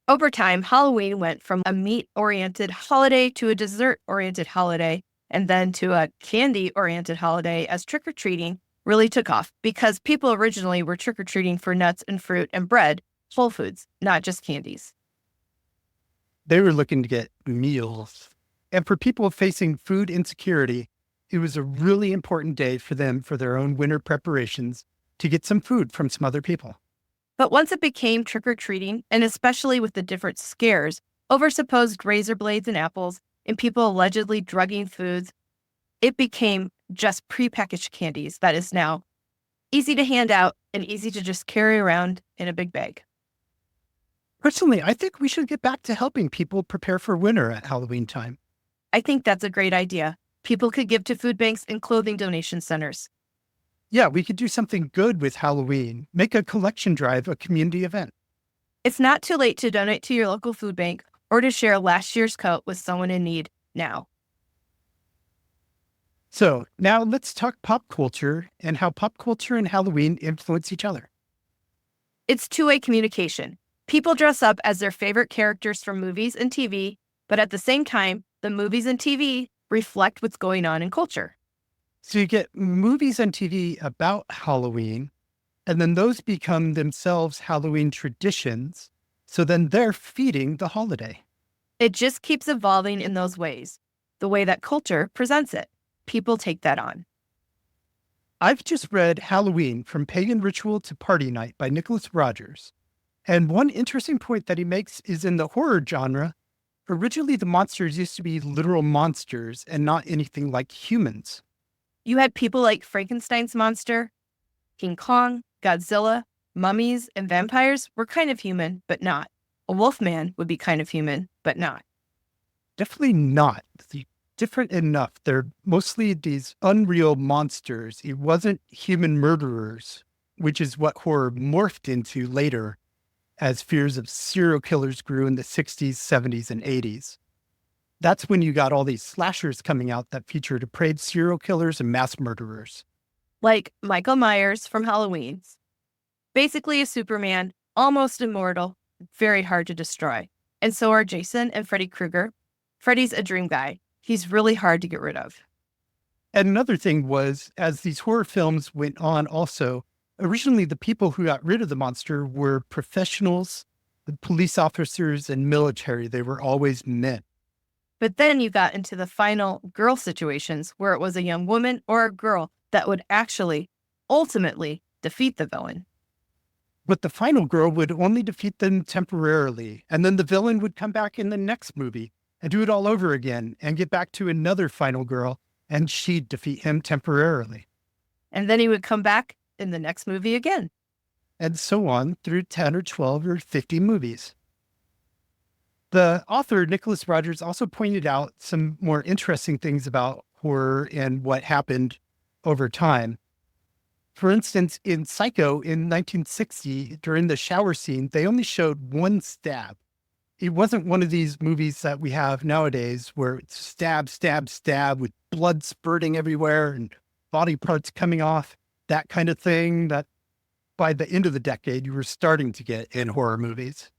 Over time, Halloween went from a meat-oriented holiday to a dessert-oriented holiday, and then to a candy-oriented holiday as trick-or-treating really took off because people originally were trick-or-treating for nuts and fruit and bread, whole foods, not just candies. They were looking to get meals. And for people facing food insecurity, it was a really important day for them for their own winter preparations to get some food from some other people. But once it became trick-or-treating, and especially with the different scares over supposed razor blades and apples and people allegedly drugging foods, it became just prepackaged candies that is now easy to hand out and easy to just carry around in a big bag. Personally, I think we should get back to helping people prepare for winter at Halloween time. I think that's a great idea. People could give to food banks and clothing donation centers. Yeah, we could do something good with Halloween. Make a collection drive a community event. It's not too late to donate to your local food bank or to share last year's coat with someone in need now. So now let's talk pop culture and how pop culture and Halloween influence each other. It's two-way communication. People dress up as their favorite characters from movies and TV, but at the same time, the movies and TV reflect what's going on in culture. So you get movies on TV about Halloween, and then those become themselves Halloween traditions. So then they're feeding the holiday. It just keeps evolving in those ways, the way that culture presents it. People take that on. I've just read Halloween From Pagan Ritual to Party Night by Nicholas Rogers. And one interesting point that he makes is in the horror genre, originally the monsters used to be literal monsters and not anything like humans. You had people like Frankenstein's monster, King Kong, Godzilla, mummies, and vampires were kind of human, but not. A wolfman would be kind of human, but not. Definitely not. Different enough. They're mostly these unreal monsters. It wasn't human murderers, which is what horror morphed into later as fears of serial killers grew in the 60s, 70s, and 80s. That's when you got all these slashers coming out that feature depraved serial killers and mass murderers. Like Michael Myers from Halloween. Basically a Superman, almost immortal, very hard to destroy. And so are Jason and Freddy Krueger. Freddy's a dream guy. He's really hard to get rid of. And another thing was, as these horror films went on also, originally the people who got rid of the monster were professionals, the police officers, and military. They were always men. But then you got into the final girl situations where it was a young woman or a girl that would actually, ultimately, defeat the villain. But the final girl would only defeat them temporarily, and then the villain would come back in the next movie and do it all over again and get back to another final girl, and she'd defeat him temporarily. And then he would come back in the next movie again. And so on through 10 or 12 or 50 movies. The author, Nicholas Rogers, also pointed out some more interesting things about horror and what happened over time. For instance, in Psycho in 1960, during the shower scene, they only showed one stab. It wasn't one of these movies that we have nowadays where it's stab, stab, stab with blood spurting everywhere and body parts coming off, that kind of thing that by the end of the decade, you were starting to get in horror movies.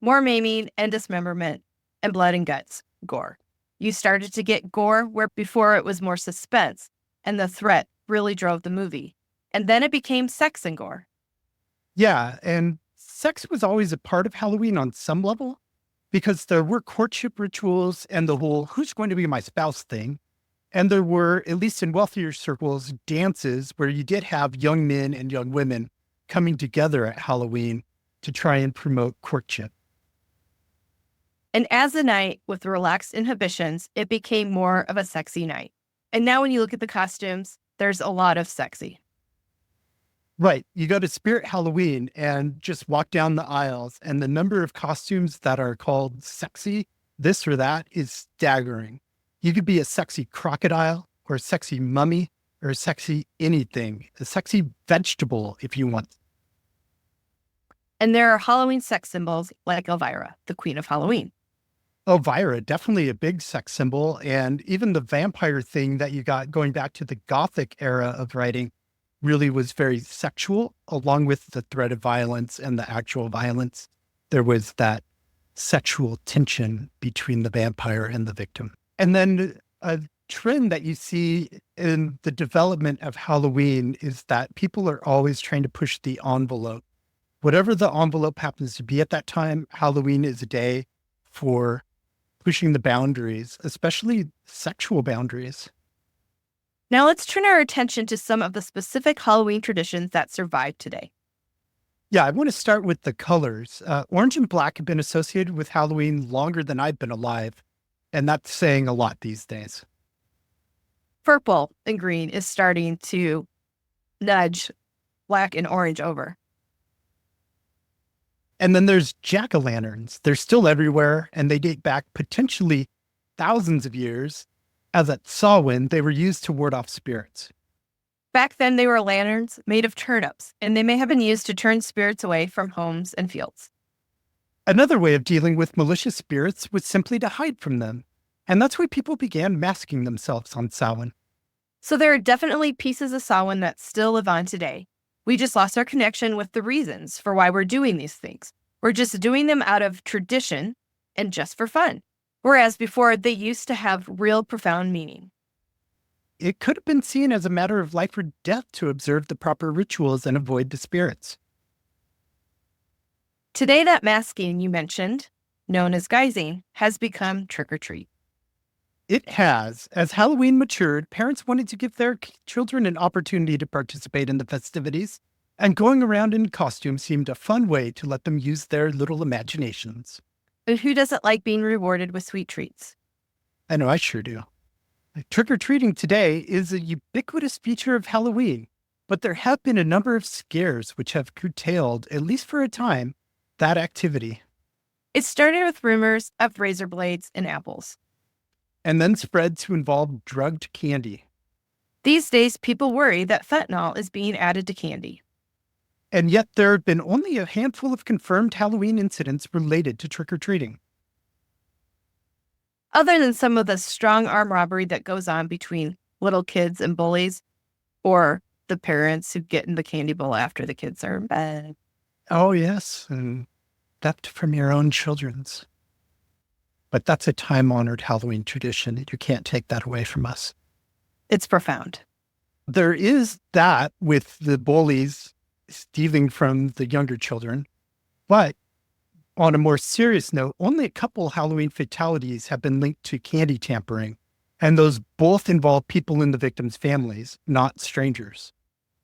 More maiming and dismemberment and blood and guts, gore. You started to get gore where before it was more suspense and the threat really drove the movie. And then it became sex and gore. Yeah, and sex was always a part of Halloween on some level because there were courtship rituals and the whole who's going to be my spouse thing. And there were, at least in wealthier circles, dances where you did have young men and young women coming together at Halloween to try and promote courtship. And as a night with relaxed inhibitions, it became more of a sexy night. And now when you look at the costumes, there's a lot of sexy. Right. You go to Spirit Halloween and just walk down the aisles, and the number of costumes that are called sexy, this or that, is staggering. You could be a sexy crocodile or a sexy mummy or a sexy anything, a sexy vegetable if you want. And there are Halloween sex symbols like Elvira, the Queen of Halloween. Elvira, definitely a big sex symbol. And even the vampire thing that you got going back to the Gothic era of writing really was very sexual, along with the threat of violence and the actual violence. There was that sexual tension between the vampire and the victim. And then a trend that you see in the development of Halloween is that people are always trying to push the envelope. Whatever the envelope happens to be at that time, Halloween is a day for pushing the boundaries, especially sexual boundaries. Now let's turn our attention to some of the specific Halloween traditions that survive today. Yeah, I want to start with the colors. Orange and black have been associated with Halloween longer than I've been alive, and that's saying a lot these days. Purple and green is starting to nudge black and orange over. And then there's jack-o'-lanterns. They're still everywhere, and they date back potentially thousands of years. As at Samhain, they were used to ward off spirits. Back then, they were lanterns made of turnips, and they may have been used to turn spirits away from homes and fields. Another way of dealing with malicious spirits was simply to hide from them. And that's why people began masking themselves on Samhain. So there are definitely pieces of Samhain that still live on today. We just lost our connection with the reasons for why we're doing these things. We're just doing them out of tradition and just for fun. Whereas before, they used to have real profound meaning. It could have been seen as a matter of life or death to observe the proper rituals and avoid the spirits. Today, that masking you mentioned, known as guising, has become trick-or-treat. It has. As Halloween matured, parents wanted to give their children an opportunity to participate in the festivities, and going around in costume seemed a fun way to let them use their little imaginations. But who doesn't like being rewarded with sweet treats? I know I sure do. Trick-or-treating today is a ubiquitous feature of Halloween, but there have been a number of scares which have curtailed, at least for a time, that activity. It started with rumors of razor blades and apples. And then spread to involve drugged candy. These days, people worry that fentanyl is being added to candy. And yet there have been only a handful of confirmed Halloween incidents related to trick-or-treating. Other than some of the strong arm robbery that goes on between little kids and bullies, or the parents who get in the candy bowl after the kids are in bed. Oh, yes, and theft from your own children's. But that's a time-honored Halloween tradition. You can't take that away from us. It's profound. There is that with the bullies stealing from the younger children, but On a more serious note, only a couple Halloween fatalities have been linked to candy tampering, and those both involve people in the victims' families, not strangers.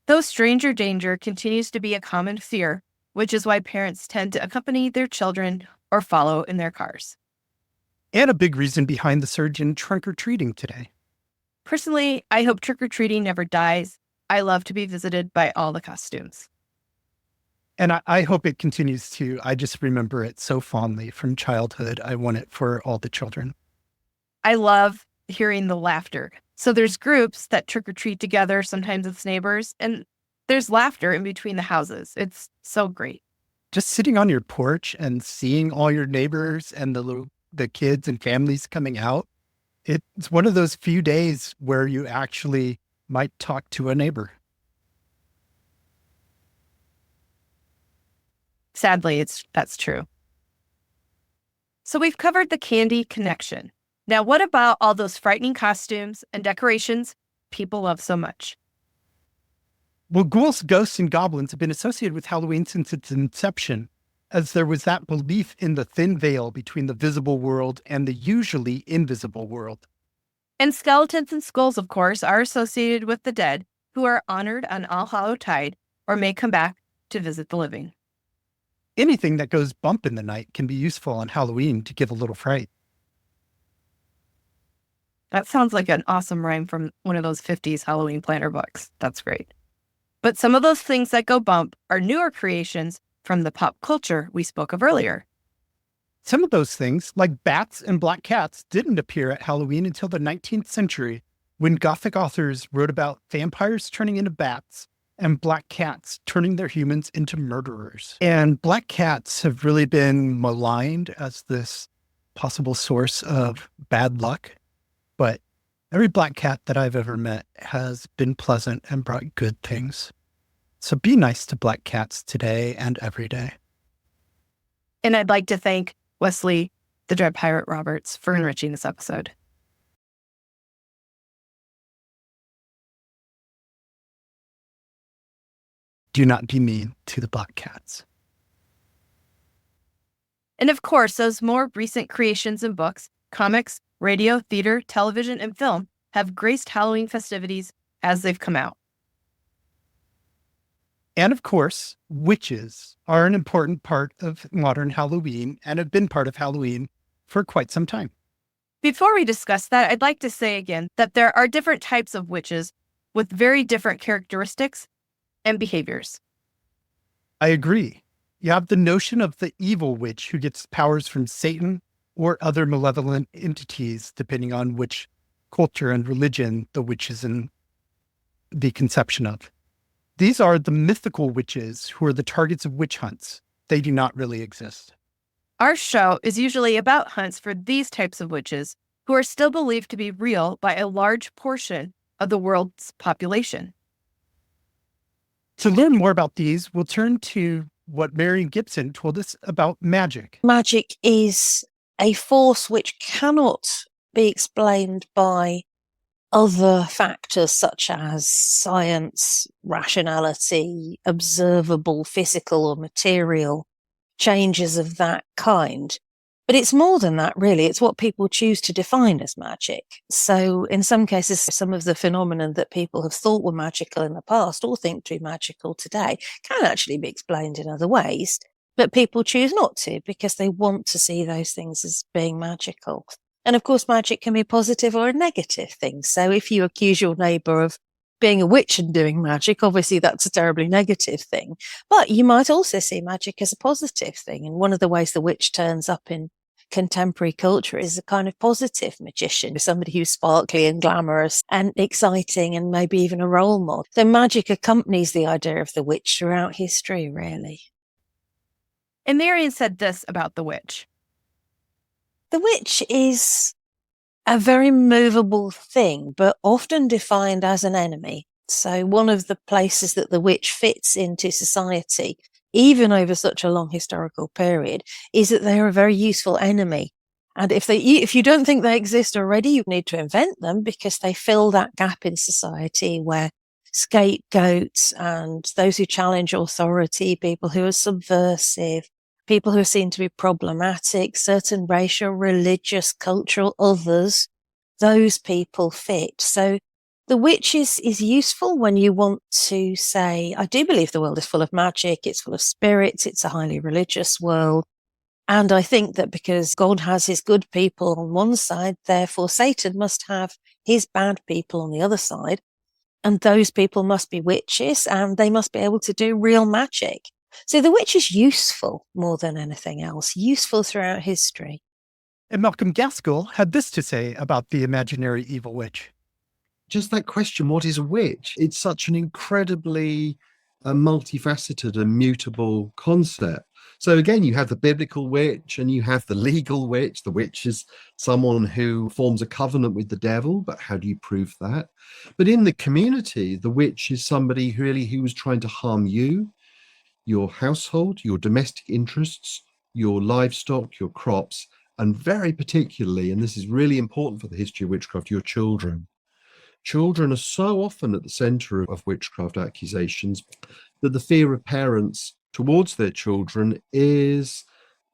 Though stranger danger continues to be a common fear, which is why parents tend to accompany their children or follow in their cars. And a big reason behind the surge in trunk-or-treating today. Personally, I hope trick-or-treating never dies. I love to be visited by all the costumes. And I hope it continues to. I just remember it so fondly from childhood. I want it for all the children. I love hearing the laughter. So there's groups that trick-or-treat together, sometimes it's neighbors, and there's laughter in between the houses. It's so great. Just sitting on your porch and seeing all your neighbors and the kids and families coming out, it's one of those few days where you actually might talk to a neighbor. Sadly, that's true. So we've covered the candy connection. Now, what about all those frightening costumes and decorations people love so much? Well, ghouls, ghosts, and goblins have been associated with Halloween since its inception, as there was that belief in the thin veil between the visible world and the usually invisible world. And skeletons and skulls, of course, are associated with the dead, who are honored on All Hallowtide or may come back to visit the living. Anything that goes bump in the night can be useful on Halloween to give a little fright. That sounds like an awesome rhyme from one of those 50s Halloween planner books. That's great. But some of those things that go bump are newer creations from the pop culture we spoke of earlier. Some of those things, like bats and black cats, didn't appear at Halloween until the 19th century, when Gothic authors wrote about vampires turning into bats and black cats turning their humans into murderers. And black cats have really been maligned as this possible source of bad luck. But every black cat that I've ever met has been pleasant and brought good things. So be nice to black cats today and every day. And I'd like to thank Wesley, the Dread Pirate Roberts, for enriching this episode. Do not be mean to the black cats. And of course, those more recent creations in books, comics, radio, theater, television, and film have graced Halloween festivities as they've come out. And of course, witches are an important part of modern Halloween and have been part of Halloween for quite some time. Before we discuss that, I'd like to say again that there are different types of witches with very different characteristics and behaviors. I agree. You have the notion of the evil witch who gets powers from Satan or other malevolent entities, depending on which culture and religion the witch is in the conception of. These are the mythical witches who are the targets of witch hunts. They do not really exist. Our show is usually about hunts for these types of witches who are still believed to be real by a large portion of the world's population. To learn more about these, we'll turn to what Mary Gibson told us about magic. Magic is a force which cannot be explained by other factors such as science, rationality, observable physical or material changes of that kind. But it's more than that, really. It's what people choose to define as magic. So in some cases, some of the phenomena that people have thought were magical in the past or think to be magical today can actually be explained in other ways. But people choose not to because they want to see those things as being magical. And of course, magic can be a positive or a negative thing. So if you accuse your neighbour of being a witch and doing magic, obviously that's a terribly negative thing. But you might also see magic as a positive thing. And one of the ways the witch turns up in contemporary culture is a kind of positive magician, somebody who's sparkly and glamorous and exciting and maybe even a role model. So magic accompanies the idea of the witch throughout history, really. And Marion said this about the witch. The witch is a very movable thing, but often defined as an enemy. So one of the places that the witch fits into society, even over such a long historical period, is that they are a very useful enemy. And if you don't think they exist already, you need to invent them because they fill that gap in society where scapegoats and those who challenge authority, people who are subversive, people who are seen to be problematic, certain racial, religious, cultural others, those people fit. So the witch is useful when you want to say, I do believe the world is full of magic, it's full of spirits, it's a highly religious world. And I think that because God has his good people on one side, therefore Satan must have his bad people on the other side. And those people must be witches and they must be able to do real magic. So the witch is useful more than anything else, useful throughout history. And Malcolm Gaskell had this to say about the imaginary evil witch. Just that question, what is a witch? It's such an incredibly multifaceted and mutable concept. So again, you have the biblical witch and you have the legal witch. The witch is someone who forms a covenant with the devil, but how do you prove that? But in the community, the witch is somebody who was trying to harm you, your household, your domestic interests, your livestock, your crops, and very particularly, and this is really important for the history of witchcraft, your children. Children are so often at the center of witchcraft accusations that the fear of parents towards their children is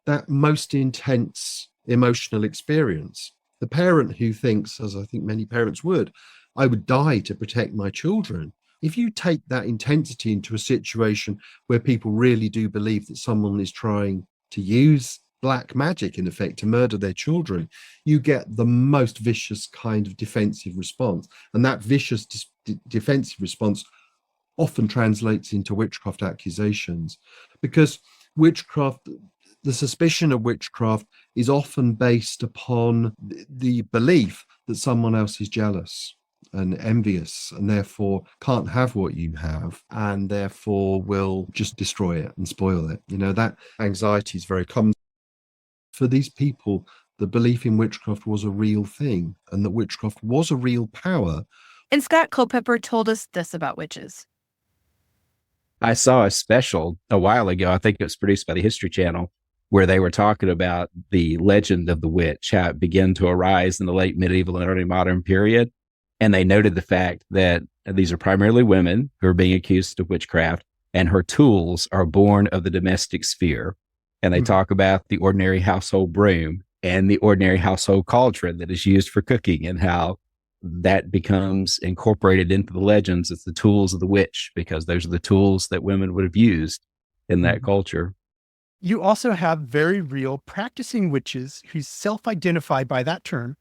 that most intense emotional experience. The parent who thinks, as I think many parents would, I would die to protect my children. If you take that intensity into a situation where people really do believe that someone is trying to use black magic, in effect, to murder their children, you get the most vicious kind of defensive response. And that vicious defensive response often translates into witchcraft accusations, because witchcraft, the suspicion of witchcraft is often based upon the belief that someone else is jealous and envious and therefore can't have what you have and therefore will just destroy it and spoil it. You know, that anxiety is very common. For these people, the belief in witchcraft was a real thing and that witchcraft was a real power. And Scott Culpepper told us this about witches. I saw a special a while ago, I think it was produced by the History Channel, where they were talking about the legend of the witch, how it began to arise in the late medieval and early modern period. And they noted the fact that these are primarily women who are being accused of witchcraft, and her tools are born of the domestic sphere. And they talk about the ordinary household broom and the ordinary household cauldron that is used for cooking and how that becomes incorporated into the legends as the tools of the witch, because those are the tools that women would have used in that culture. You also have very real practicing witches who self-identify by that term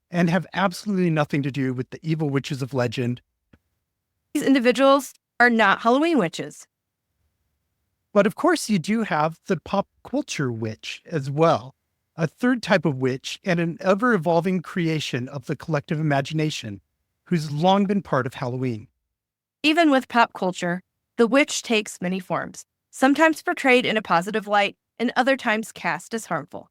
and have absolutely nothing to do with the evil witches of legend. These individuals are not Halloween witches. But of course, you do have the pop culture witch as well, a third type of witch and an ever-evolving creation of the collective imagination, who's long been part of Halloween. Even with pop culture, the witch takes many forms, sometimes portrayed in a positive light and other times cast as harmful.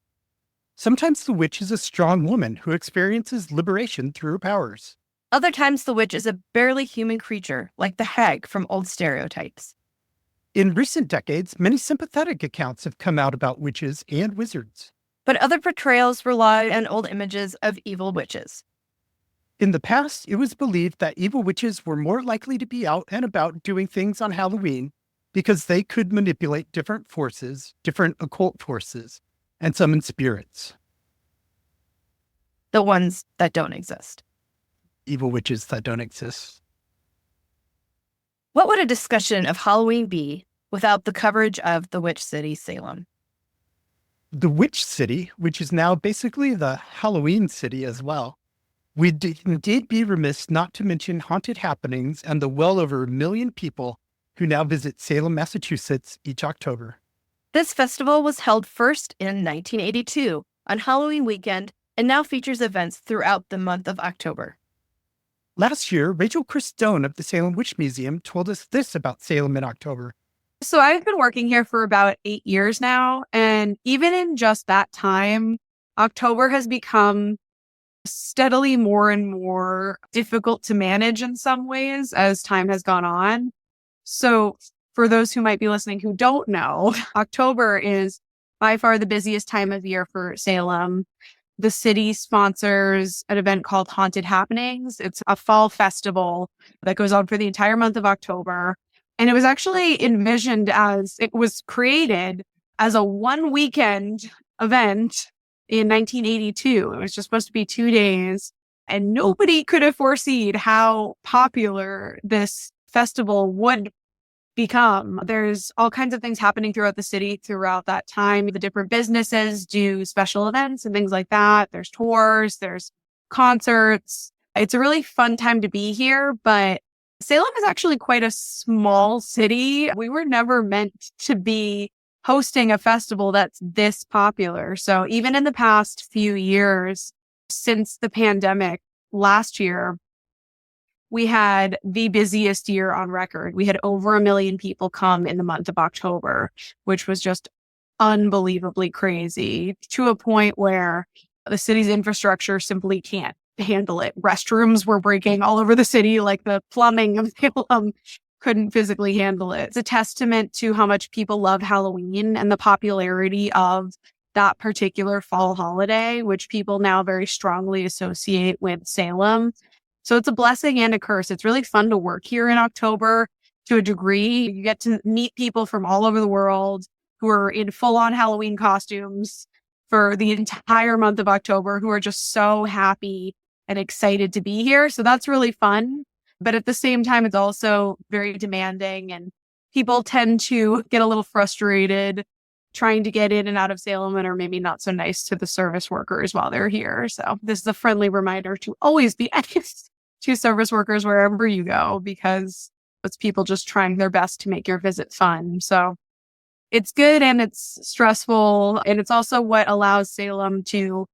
Sometimes the witch is a strong woman who experiences liberation through her powers. Other times the witch is a barely human creature, like the hag from old stereotypes. In recent decades, many sympathetic accounts have come out about witches and wizards. But other portrayals rely on old images of evil witches. In the past, it was believed that evil witches were more likely to be out and about doing things on Halloween because they could manipulate different forces, different occult forces, and summon spirits. The ones that don't exist. Evil witches that don't exist. What would a discussion of Halloween be without the coverage of the witch city, Salem? The witch city, which is now basically the Halloween city as well. We'd indeed be remiss not to mention haunted happenings and the well over 1 million people who now visit Salem, Massachusetts each October. This festival was held first in 1982 on Halloween weekend and now features events throughout the month of October. Last year, Rachel Christone of the Salem Witch Museum told us this about Salem in October. So I've been working here for about 8 years now, and even in just that time, October has become steadily more and more difficult to manage in some ways as time has gone on. So for those who might be listening who don't know, October is by far the busiest time of year for Salem. The city sponsors an event called Haunted Happenings. It's a fall festival that goes on for the entire month of October. And it was actually envisioned as, it was created as a one weekend event in 1982. It was just supposed to be 2 days, and nobody could have foreseen how popular this festival would become. There's all kinds of things happening throughout the city throughout that time. The different businesses do special events and things like that. There's tours, there's concerts. It's a really fun time to be here, but Salem is actually quite a small city. We were never meant to be hosting a festival that's this popular. So even in the past few years, since the pandemic last year, we had the busiest year on record. We had over 1 million people come in the month of October, which was just unbelievably crazy, to a point where the city's infrastructure simply can't handle it. Restrooms were breaking all over the city, like the plumbing of Salem couldn't physically handle it. It's a testament to how much people love Halloween and the popularity of that particular fall holiday, which people now very strongly associate with Salem. So it's a blessing and a curse. It's really fun to work here in October to a degree. You get to meet people from all over the world who are in full-on Halloween costumes for the entire month of October, who are just so happy and excited to be here. So that's really fun. But at the same time, it's also very demanding, and people tend to get a little frustrated trying to get in and out of Salem and are maybe not so nice to the service workers while they're here. So this is a friendly reminder to always be nice to service workers wherever you go, because it's people just trying their best to make your visit fun. So it's good and it's stressful. And it's also what allows Salem to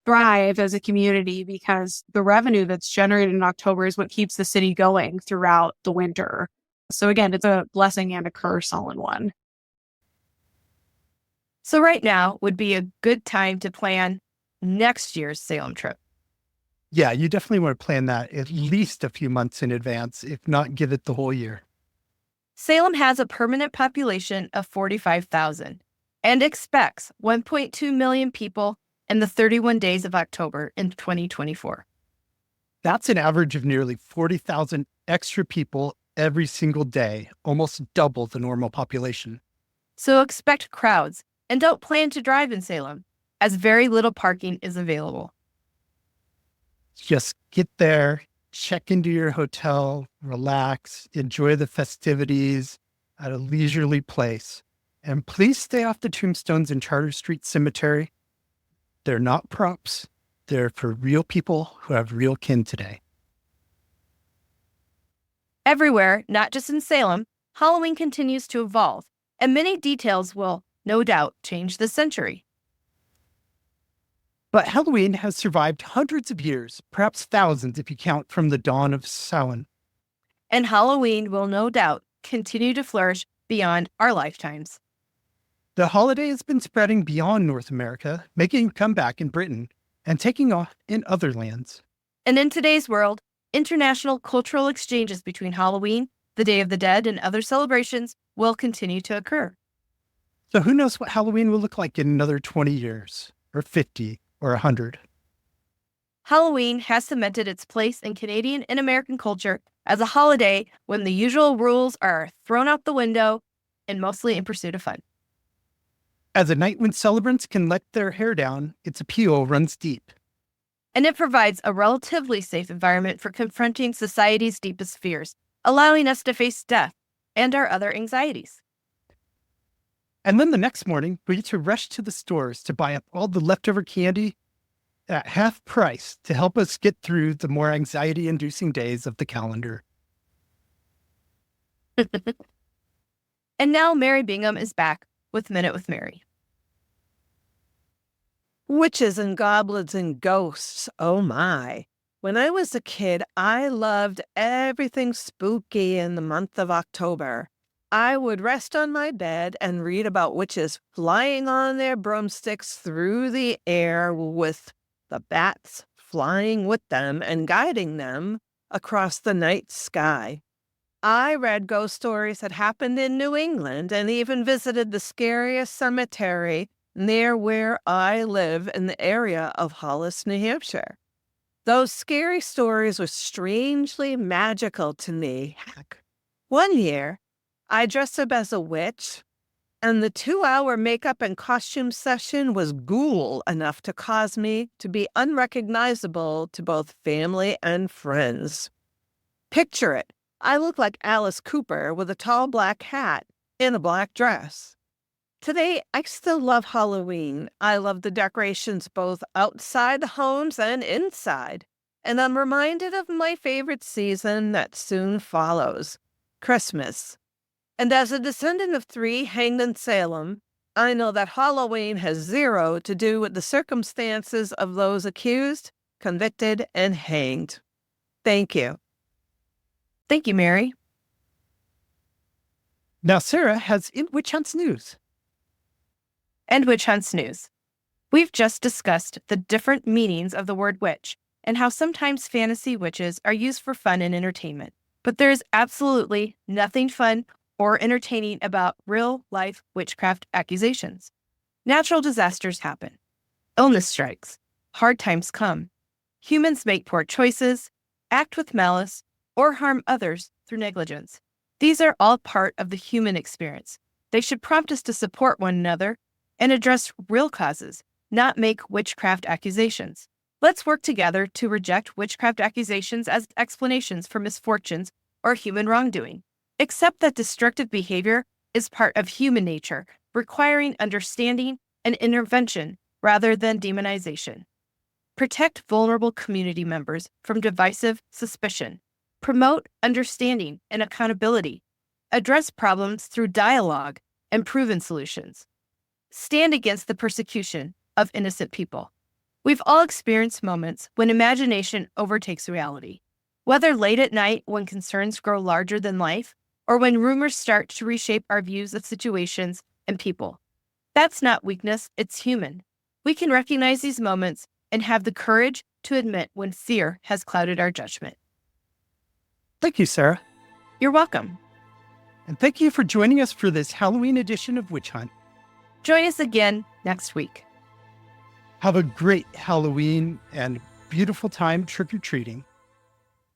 thrive as a community, because the revenue that's generated in October is what keeps the city going throughout the winter. So again, it's a blessing and a curse all in one. So right now would be a good time to plan next year's Salem trip. Yeah, you definitely want to plan that at least a few months in advance, if not give it the whole year. Salem has a permanent population of 45,000 and expects 1.2 million people in the 31 days of October in 2024. That's an average of nearly 40,000 extra people every single day, almost double the normal population. So expect crowds and don't plan to drive in Salem, as very little parking is available. Just get there, check into your hotel, relax, enjoy the festivities at a leisurely place. And please stay off the tombstones in Charter Street Cemetery. They're not props. They're for real people who have real kin today. Everywhere, not just in Salem, Halloween continues to evolve, and many details will, no doubt, change this century. But Halloween has survived hundreds of years, perhaps thousands if you count from the dawn of Samhain. And Halloween will no doubt continue to flourish beyond our lifetimes. The holiday has been spreading beyond North America, making a comeback in Britain and taking off in other lands. And in today's world, international cultural exchanges between Halloween, the Day of the Dead, and other celebrations will continue to occur. So who knows what Halloween will look like in another 20 years, or 50, or 100. Halloween has cemented its place in Canadian and American culture as a holiday when the usual rules are thrown out the window and mostly in pursuit of fun. As a night when celebrants can let their hair down, its appeal runs deep. And it provides a relatively safe environment for confronting society's deepest fears, allowing us to face death and our other anxieties. And then the next morning, we get to rush to the stores to buy up all the leftover candy at half price to help us get through the more anxiety-inducing days of the calendar. And now Mary Bingham is back with Minute with Mary. Witches and goblins and ghosts, oh my. When I was a kid, I loved everything spooky in the month of October. I would rest on my bed and read about witches flying on their broomsticks through the air with the bats flying with them and guiding them across the night sky. I read ghost stories that happened in New England and even visited the scariest cemetery near where I live in the area of Hollis, New Hampshire. Those scary stories were strangely magical to me. Heck, one year, I dressed up as a witch, And the 2-hour makeup and costume session was ghoul enough to cause me to be unrecognizable to both family and friends. Picture it. I look like Alice Cooper with a tall black hat in a black dress. Today, I still love Halloween. I love the decorations both outside the homes and inside. And I'm reminded of my favorite season that soon follows, Christmas. And as a descendant of 3 hanged in Salem, I know that Halloween has zero to do with the circumstances of those accused, convicted, and hanged. Thank you. Thank you, Mary. Now Sarah has in Witch Hunts news. And Witch Hunts news. We've just discussed the different meanings of the word witch and how sometimes fantasy witches are used for fun and entertainment. But there is absolutely nothing fun or entertaining about real-life witchcraft accusations. Natural disasters happen. Illness strikes. Hard times come. Humans make poor choices, act with malice, or harm others through negligence. These are all part of the human experience. They should prompt us to support one another and address real causes, not make witchcraft accusations. Let's work together to reject witchcraft accusations as explanations for misfortunes or human wrongdoing. Accept that destructive behavior is part of human nature, requiring understanding and intervention rather than demonization. Protect vulnerable community members from divisive suspicion. Promote understanding and accountability. Address problems through dialogue and proven solutions. Stand against the persecution of innocent people. We've all experienced moments when imagination overtakes reality, whether late at night when concerns grow larger than life, or when rumors start to reshape our views of situations and people. That's not weakness, it's human. We can recognize these moments and have the courage to admit when fear has clouded our judgment. Thank you, Sarah. You're welcome. And thank you for joining us for this Halloween edition of Witch Hunt. Join us again next week. Have a great Halloween and beautiful time trick-or-treating.